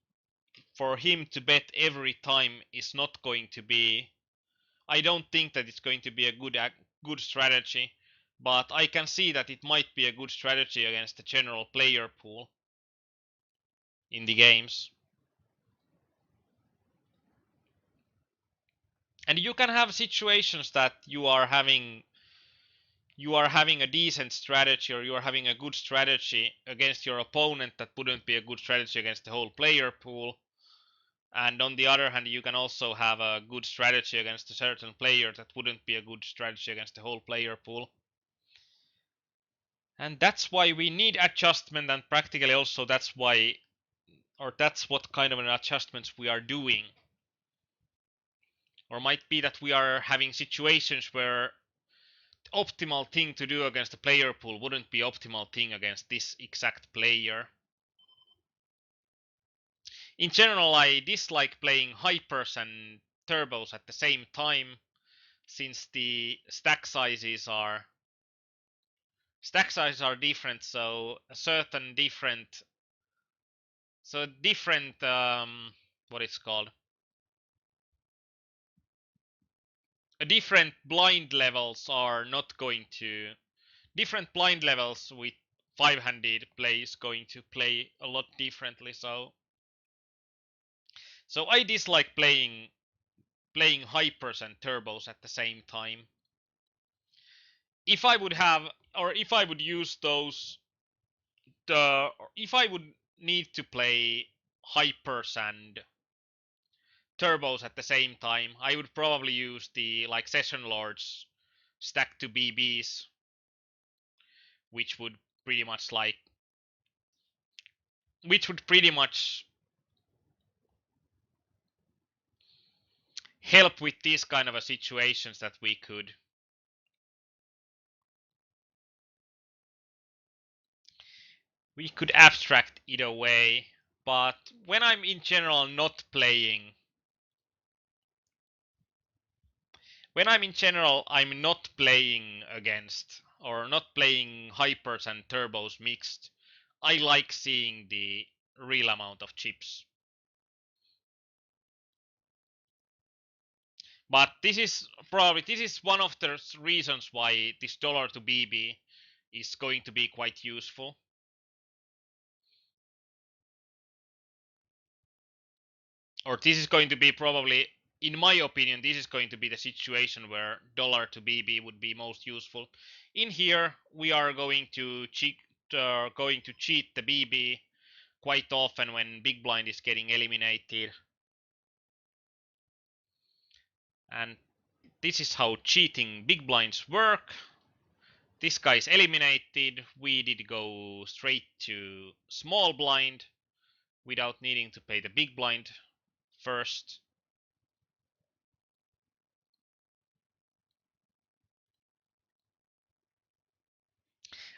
for him to bet every time is not going to be, I don't think that it's going to be a good strategy, but I can see that it might be a good strategy against the general player pool in the games. And you can have situations that you are having a decent strategy, or you are having a good strategy against your opponent that wouldn't be a good strategy against the whole player pool. And on the other hand, you can also have a good strategy against a certain player that wouldn't be a good strategy against the whole player pool. And that's why we need adjustment, and practically also that's why, or that's what kind of an adjustments we are doing. Or might be that we are having situations where the optimal thing to do against the player pool wouldn't be optimal thing against this exact player. In general, I dislike playing hypers and turbos at the same time, since the stack sizes are different, so a certain different what it's called, a different blind levels are not going to, different blind levels with five-handed play is going to play a lot differently. So I dislike playing hypers and turbos at the same time. If I would have, or if I would use those, if I would need to play hypers and turbos at the same time, I would probably use the like session lords stack to BBs, which would pretty much like, which would pretty much help with these kind of a situations that we could abstract it away. But when I'm in general not playing, when I'm in general I'm not playing against, or not playing hypers and turbos mixed, I like seeing the real amount of chips. But this is one of the reasons why this dollar to BB is going to be quite useful. Or this is going to be probably, in my opinion, this is going to be the situation where dollar to BB would be most useful. In here, we are going to cheat the BB quite often when big blind is getting eliminated. And This is how cheating big blinds work. This guy is eliminated. We did go straight to small blind without needing to pay the big blind first.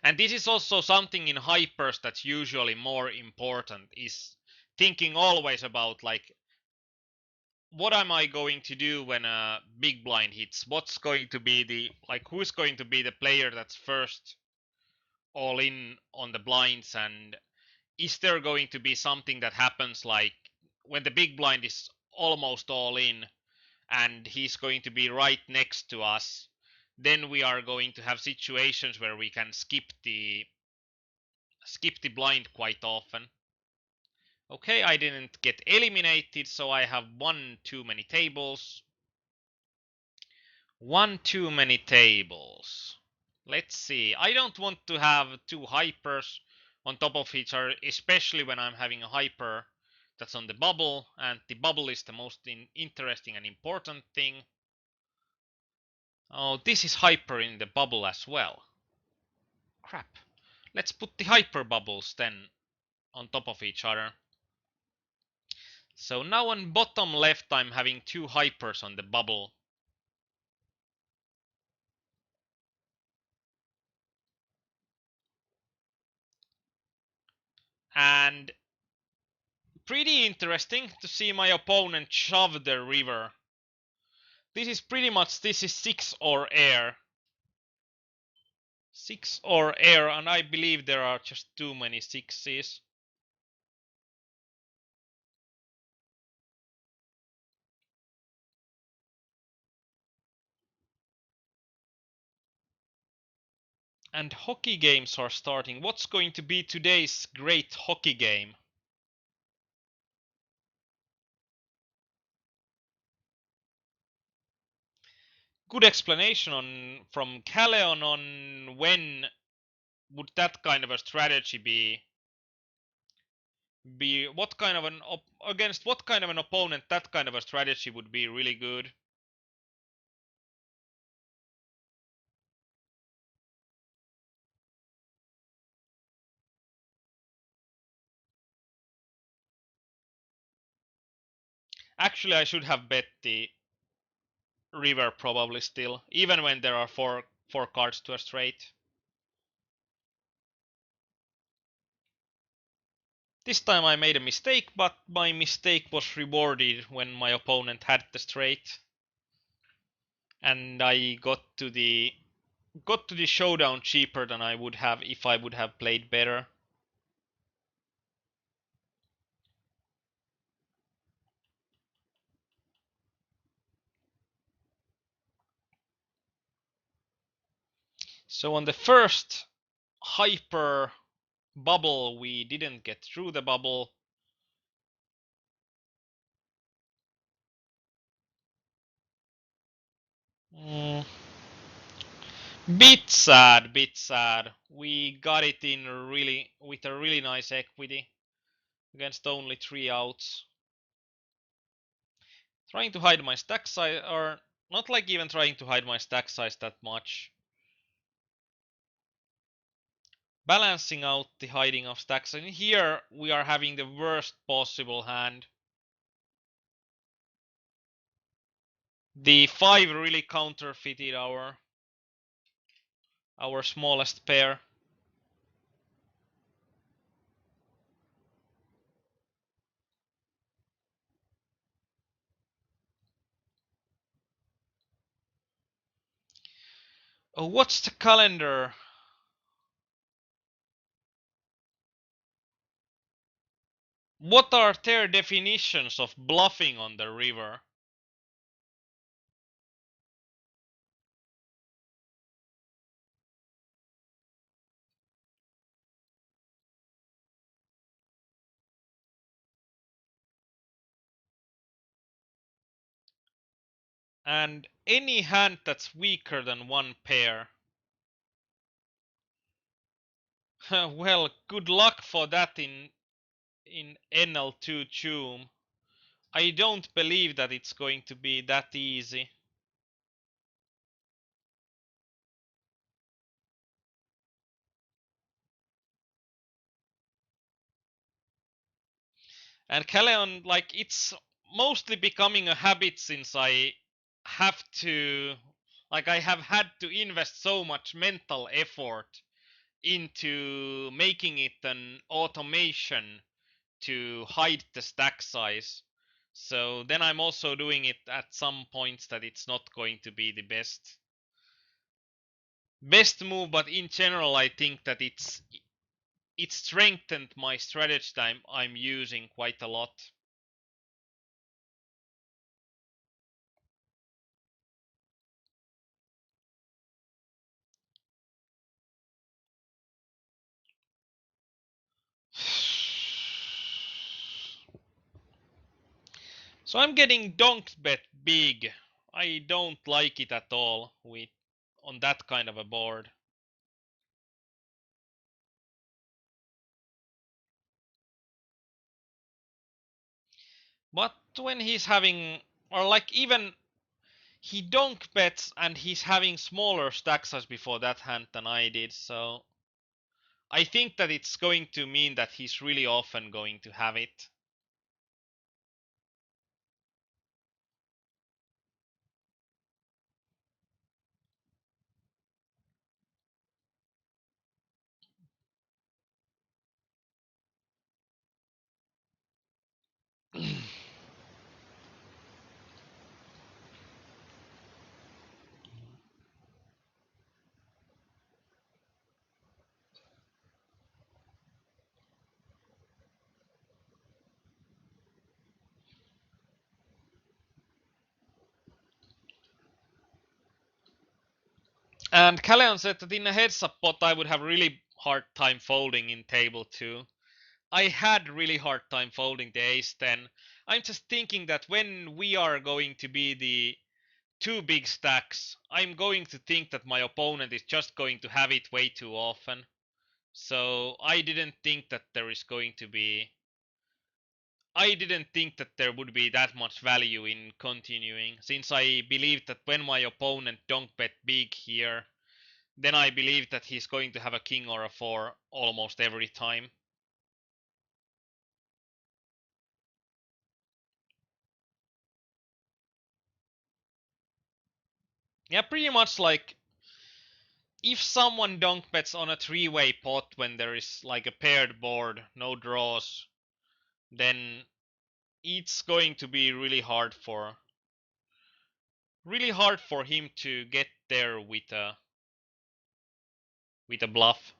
And this is also something in hypers that's usually more important, is thinking always about like, what am I going to do when a big blind hits? What's going to be the, like, who's going to be the player that's first all in on the blinds? And is there going to be something that happens like when the big blind is almost all in and he's going to be right next to us? Then we are going to have situations where we can skip the blind quite often. Okay, I didn't get eliminated, so I have one too many tables. One too many tables. Let's see. I don't want to have two hypers on top of each other, especially when I'm having a hyper that's on the bubble, and the bubble is the most interesting and important thing. Oh, this is hyper in the bubble as well. Crap. Let's put the hyper bubbles then on top of each other. So now on bottom left I'm having two hypers on the bubble. And pretty interesting to see my opponent shove the river. This is pretty much, this is 6 or air. 6 or air, and I believe there are just too many 6s. And hockey games are starting. What's going to be today's great hockey game? Good explanation on from Caleon on when would that kind of a strategy be what kind of an against what kind of an opponent that kind of a strategy would be really good. Actually, I should have bet the river probably still, even when there are four cards to a straight. This time I made a mistake, but my mistake was rewarded when my opponent had the straight, and I got to the showdown cheaper than I would have if I would have played better. So on the first hyper bubble, we didn't get through the bubble. Mm, bit sad, bit sad. We got it in really with a really nice equity against only 3 outs. Trying to hide my stack size, or not like even trying to hide my stack size that much. Balancing out the hiding of stacks, and here we are having the worst possible hand. The 5 really counterfeited our smallest pair. Oh, what's the calendar? What are their definitions of bluffing on the river? And any hand that's weaker than one pair. Well, good luck for that in NL2 Choom. I don't believe that it's going to be that easy. And Kaleon, like, it's mostly becoming a habit since I have to, like, I have had to invest so much mental effort into making it an automation to hide the stack size. So then I'm also doing it at some points that it's not going to be the best move, but in general I think that it strengthened my strategy that I'm using quite a lot. So I'm getting donked bet big. I don't like it at all with on that kind of a board. But when he's having, or like even he donk bets and he's having smaller stacks as before that hand than I did, so I think that it's going to mean that he's really often going to have it. And Calleon said that in a heads up pot I would have really hard time folding in table 2. I had really hard time folding the ace 10. I'm just thinking that when we are going to be the two big stacks, I'm going to think that my opponent is just going to have it way too often. So I didn't think that there is going to be. I didn't think that there would be that much value in continuing, since I believed that when my opponent don't bet big here, then I believe that he's going to have a king or a 4 almost every time. Yeah, pretty much like if someone donk bets on a three-way pot when there is like a paired board, no draws, then it's going to be really hard for him to get there with a bluff.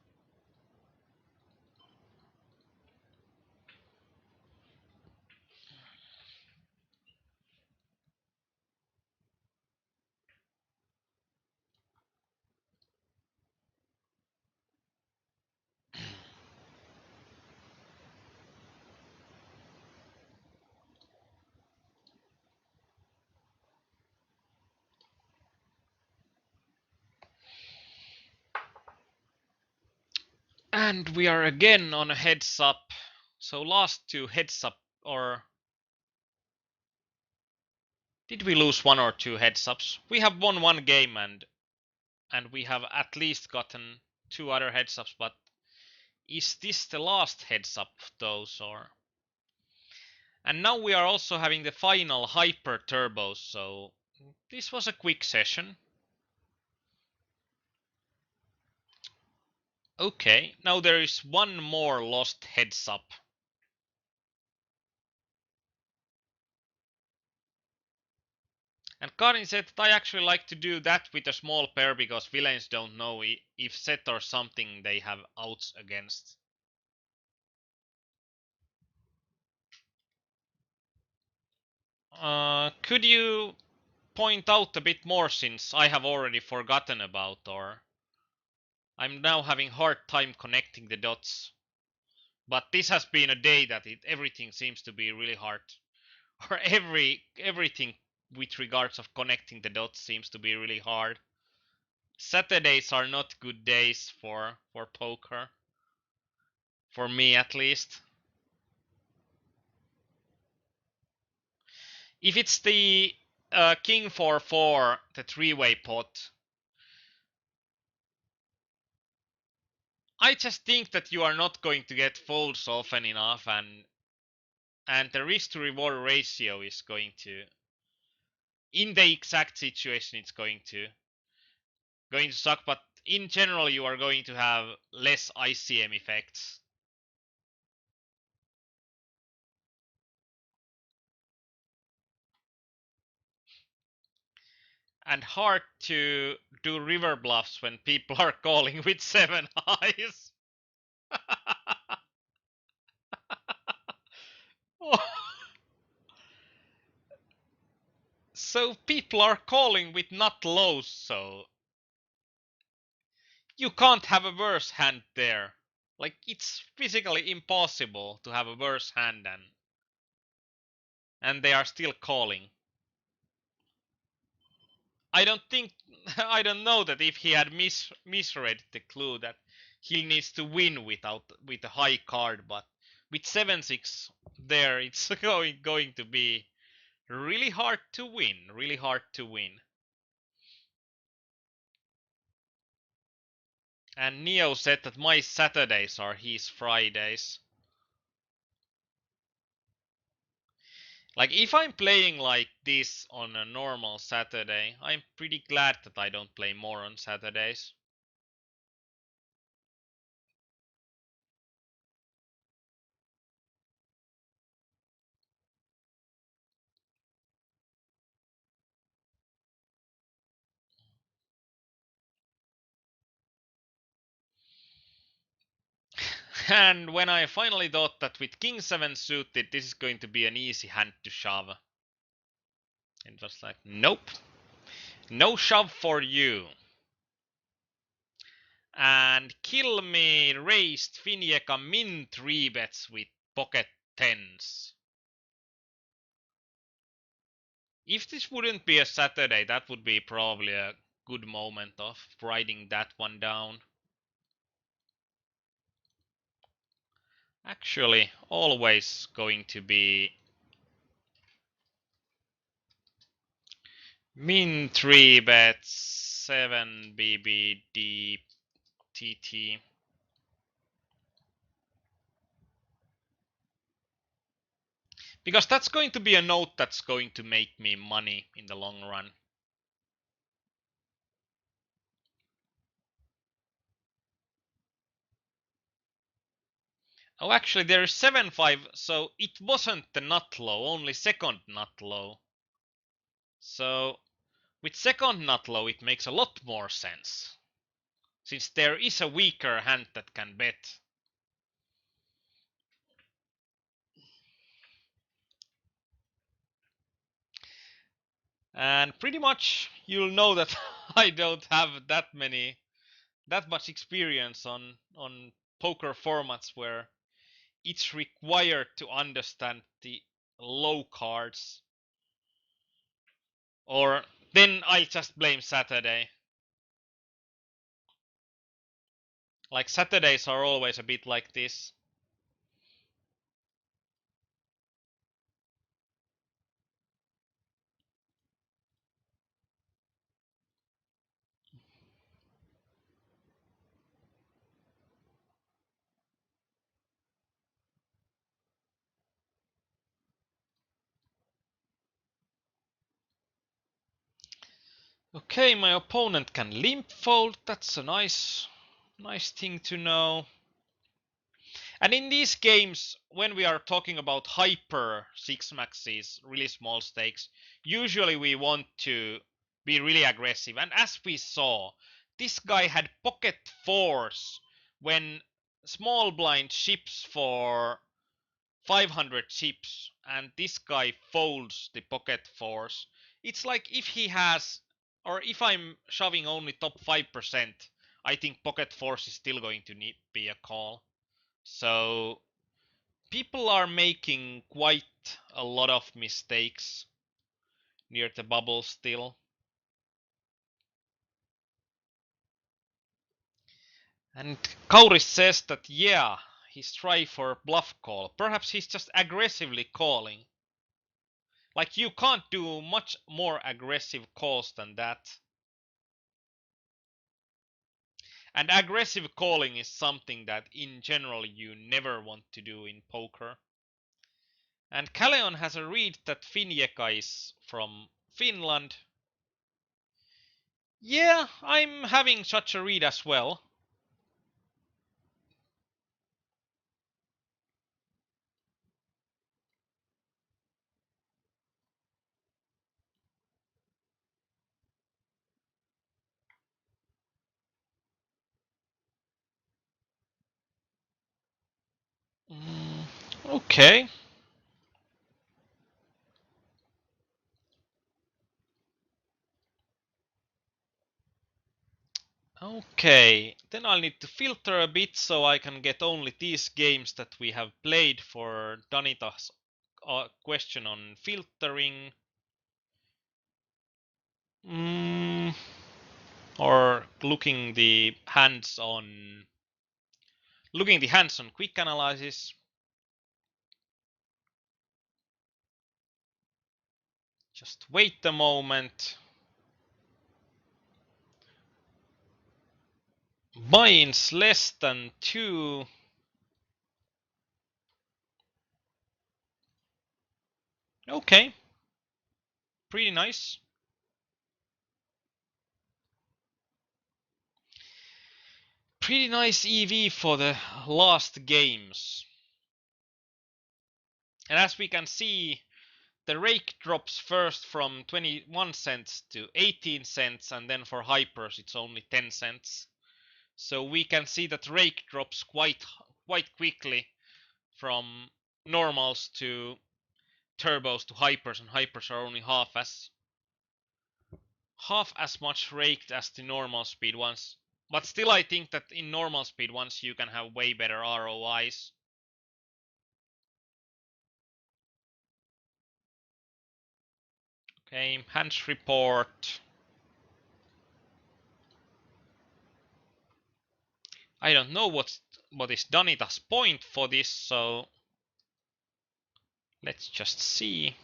And we are again on a heads up. So last two heads up, or did we lose one or two heads ups? We have won one game and we have at least gotten two other heads ups, but is this the last heads up of those or? And now we are also having the final hyper turbos, so this was a quick session. Okay, now there is one more lost heads up. And Karin said that I actually like to do that with a small pair because villains don't know if set or something they have outs against. Could you point out a bit more since I have already forgotten about or I'm now having hard time connecting the dots. But this has been a day that everything seems to be really hard. Or everything with regards of connecting the dots seems to be really hard. Saturdays are not good days for poker. For me at least. If it's the king 4-4, the three-way pot, I just think that you are not going to get folds often enough, and the risk to reward ratio is going to, in the exact situation, it's going to suck, but in general you are going to have less ICM effects. And hard to do river bluffs when people are calling with 7 eyes. So people are calling with nut lows, so you can't have a worse hand there. Like, it's physically impossible to have a worse hand and they are still calling. I don't think I don't know that if he had misread the clue that he needs to win with a high card, but with 7-6 there, it's going to be really hard to win. Really hard to win. And Neo said that my Saturdays are his Fridays. Like, if I'm playing like this on a normal Saturday, I'm pretty glad that I don't play more on Saturdays. And when I finally thought that with King 7 suited, this is going to be an easy hand to shove. It was like, nope. No shove for you. And kill me raised Finjeka min 3 bets with pocket tens. If this wouldn't be a Saturday, that would be probably a good moment of writing that one down. Actually, always going to be min 3 bets 7 BBD TT. Because that's going to be a note that's going to make me money in the long run. Oh, actually, there is 7-5, so it wasn't the nut low, only second nut low. So, with second nut low, it makes a lot more sense. Since there is a weaker hand that can bet. And pretty much, you'll know that I don't have that much experience on poker formats where it's required to understand the low cards. Or then I'll just blame Saturday. Like, Saturdays are always a bit like this. Okay, my opponent can limp fold. That's a nice thing to know. And in these games, when we are talking about hyper 6 maxes, really small stakes, usually we want to be really aggressive. And as we saw, this guy had pocket fours when small blind ships for 500 chips, and this guy folds the pocket fours. It's like if he has, or if I'm shoving only top 5%, I think pocket fours is still going to be a call. So people are making quite a lot of mistakes near the bubble still. And Kauris says that, yeah, he's trying for bluff call. Perhaps he's just aggressively calling. Like, you can't do much more aggressive calls than that. And aggressive calling is something that in general you never want to do in poker. And Kaleon has a read that Finjeka is from Finland. Yeah, I'm having such a read as well. Okay. Okay, then I'll need to filter a bit so I can get only these games that we have played for Danita's question on filtering. Mm, or looking the hands on quick analysis. Just wait a moment. Buy-ins less than 2. Okay, pretty nice. Pretty nice EV for the last games. And as we can see, the rake drops first from 21 cents to 18 cents, and then for hypers it's only 10 cents. So we can see that rake drops quite quickly from normals to turbos to hypers, and hypers are only half as much raked as the normal speed ones. But still, I think that in normal speed ones you can have way better ROIs. Okay, hands report. I don't know what is Danita's point for this, so let's just see.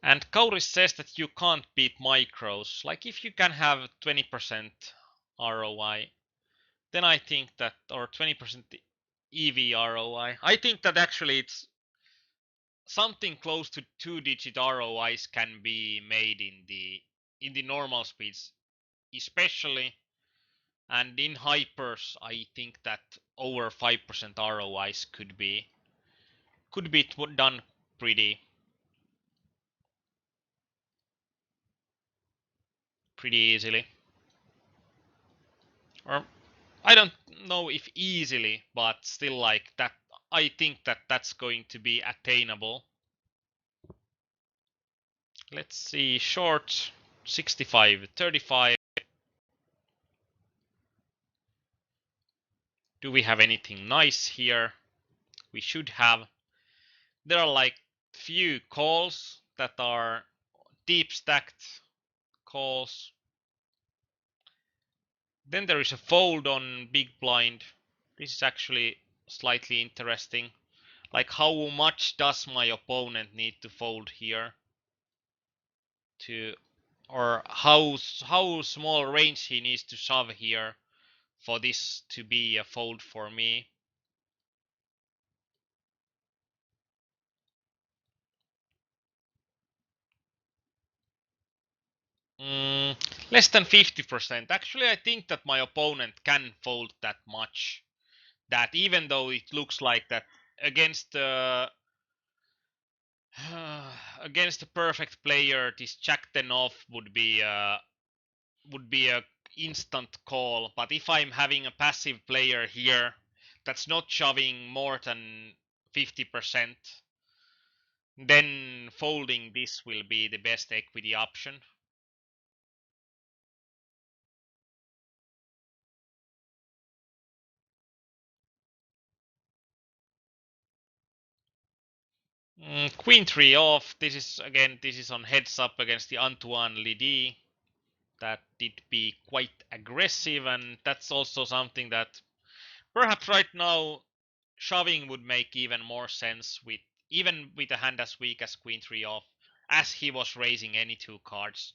And Kauris says that you can't beat micros. Like if you can have 20% ROI, then I think that, or 20% EV ROI, I think that actually it's something close to 2-digit ROIs can be made in the normal speeds, especially, and in hypers I think that over 5% ROIs could be done pretty easily. Or I don't know if easily, but still like that. I think that that's going to be attainable. Let's see, short 65-35. Do we have anything nice here? We should have. There are like few calls that are deep stacked calls. Then there is a fold on big blind. This is actually slightly interesting. Like how much does my opponent need to fold here to, or how small range he needs to shove here for this to be a fold for me. Less than 50%. Actually, I think that my opponent can fold that much. That even though it looks like that against against a perfect player, this Jack 10 off would be a instant call. But if I'm having a passive player here that's not shoving more than 50%, then folding this will be the best equity option. Queen 3 off. This is on heads up against the Antoine Lydie. That did be quite aggressive, and that's also something that perhaps right now shoving would make even more sense with even with a hand as weak as queen 3 off, as he was raising any two cards.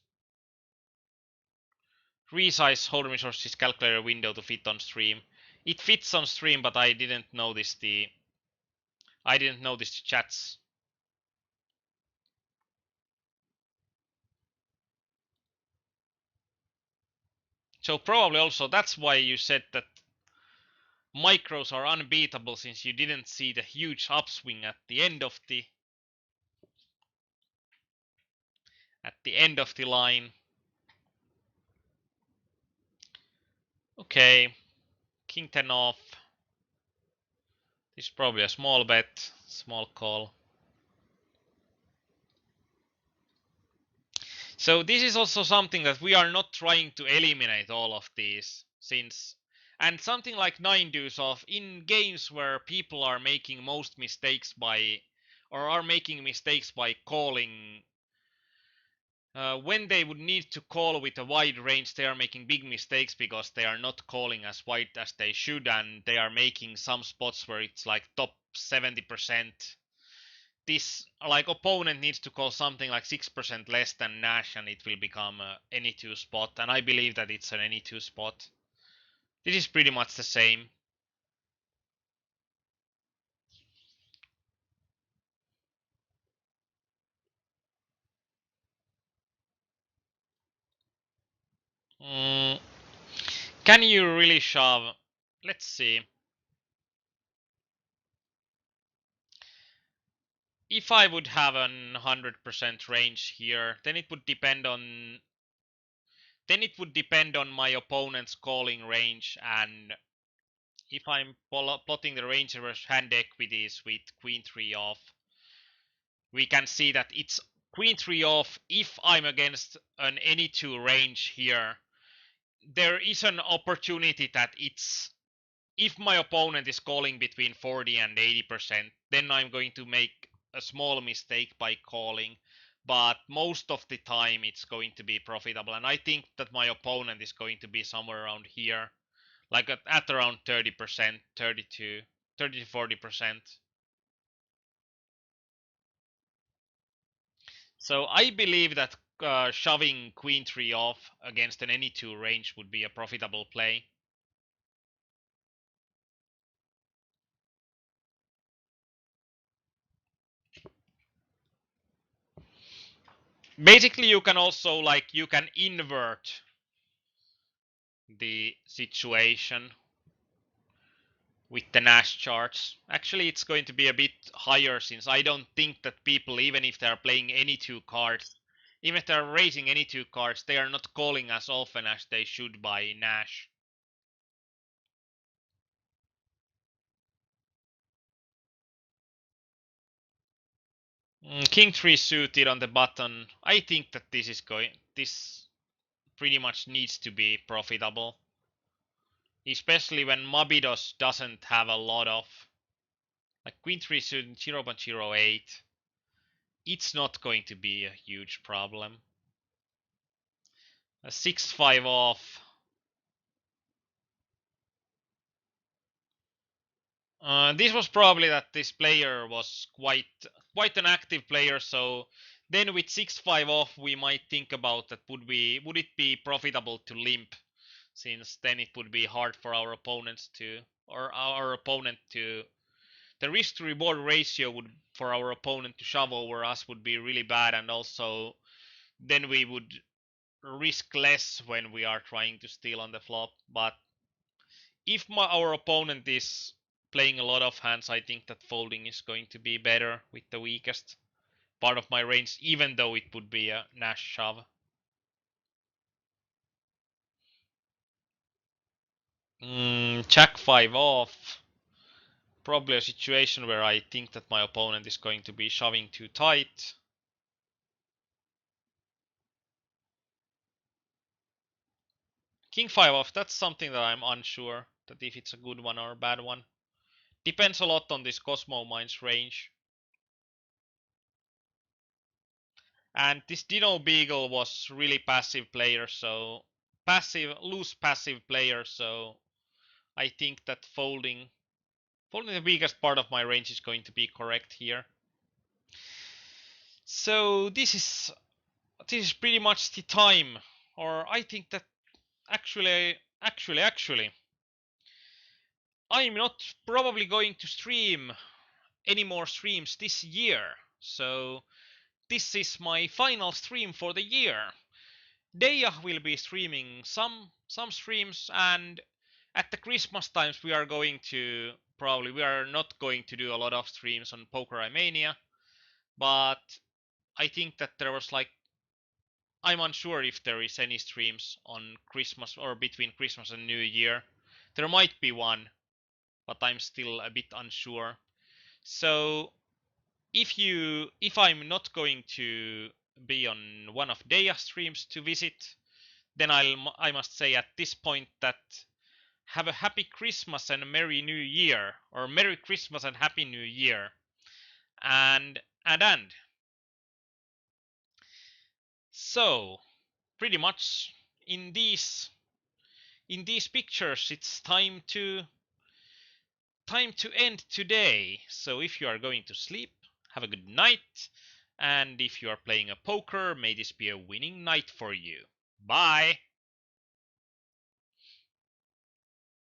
Resize Hold'em Resources calculator window to fit on stream. It fits on stream, but I didn't notice the chats. So probably also that's why you said that micros are unbeatable, since you didn't see the huge upswing at the end of the line. Okay, king 10 off. This is probably a small bet, small call. So this is also something that we are not trying to eliminate all of these, since, and something like 9 deuce off in games where people are making most mistakes by, or are making mistakes by calling, when they would need to call with a wide range, they are making big mistakes because they are not calling as wide as they should, and they are making some spots where it's like top 70%. This like opponent needs to call something like 6% less than Nash, and it will become any two spot, and I believe that it's an any two spot. This is pretty much the same. Mm, can you really shove? Let's see. If I would have an 100% range here, then it would depend on my opponent's calling range, and if I'm plotting the range versus hand equities with queen 3 off, we can see that it's queen 3 off. If I'm against an any 2 range here, there is an opportunity that it's, if my opponent is calling between 40 and 80%, then I'm going to make a small mistake by calling, but most of the time it's going to be profitable, and I think that my opponent is going to be somewhere around here, like at around 30%, 30 to 40%. So I believe that shoving queen 3 off against an any 2 range would be a profitable play. Basically, you can also you can invert the situation with the Nash charts. Actually, it's going to be a bit higher, since I don't think that people, even if they're playing any two cards, even if they're raising any two cards, they are not calling as often as they should by Nash. King 3 suited on the button. I think that this pretty much needs to be profitable. Especially when Mabidos doesn't have a lot of, like queen 3 suited 0.08. It's not going to be a huge problem. A 6-5 off. This was probably that this player was quite an active player, so then with 6-5 off we might think about that, would it be profitable to limp, since then it would be hard for our opponents to, or our opponent to, the risk to reward ratio would, for our opponent to shove over us, would be really bad, and also then we would risk less when we are trying to steal on the flop. But if our opponent is playing a lot of hands, I think that folding is going to be better with the weakest part of my range, even though it would be a Nash shove. Jack 5 off. Probably a situation where I think that my opponent is going to be shoving too tight. King 5 off, that's something that I'm unsure that if it's a good one or a bad one. Depends a lot on this Cosmo Mines range. And this Dino Beagle was really passive player, so loose passive player, so I think that folding the weakest part of my range is going to be correct here. So this is pretty much the time, or I think that actually, I'm not probably going to stream any more streams this year. So this is my final stream for the year. Deja will be streaming some streams, and at the Christmas times we are not going to do a lot of streams on Poker Mania, but I think that there was like I'm unsure if there is any streams on Christmas or between Christmas and New Year. There might be one, but I'm still a bit unsure. So if I'm not going to be on one of Deja's streams to visit, then I must say at this point that have a happy Christmas and a Merry New Year, or Merry Christmas and Happy New Year, and so pretty much in these pictures it's time to end today. So if you are going to sleep, have a good night, and if you are playing a poker, may this be a winning night for you. Bye.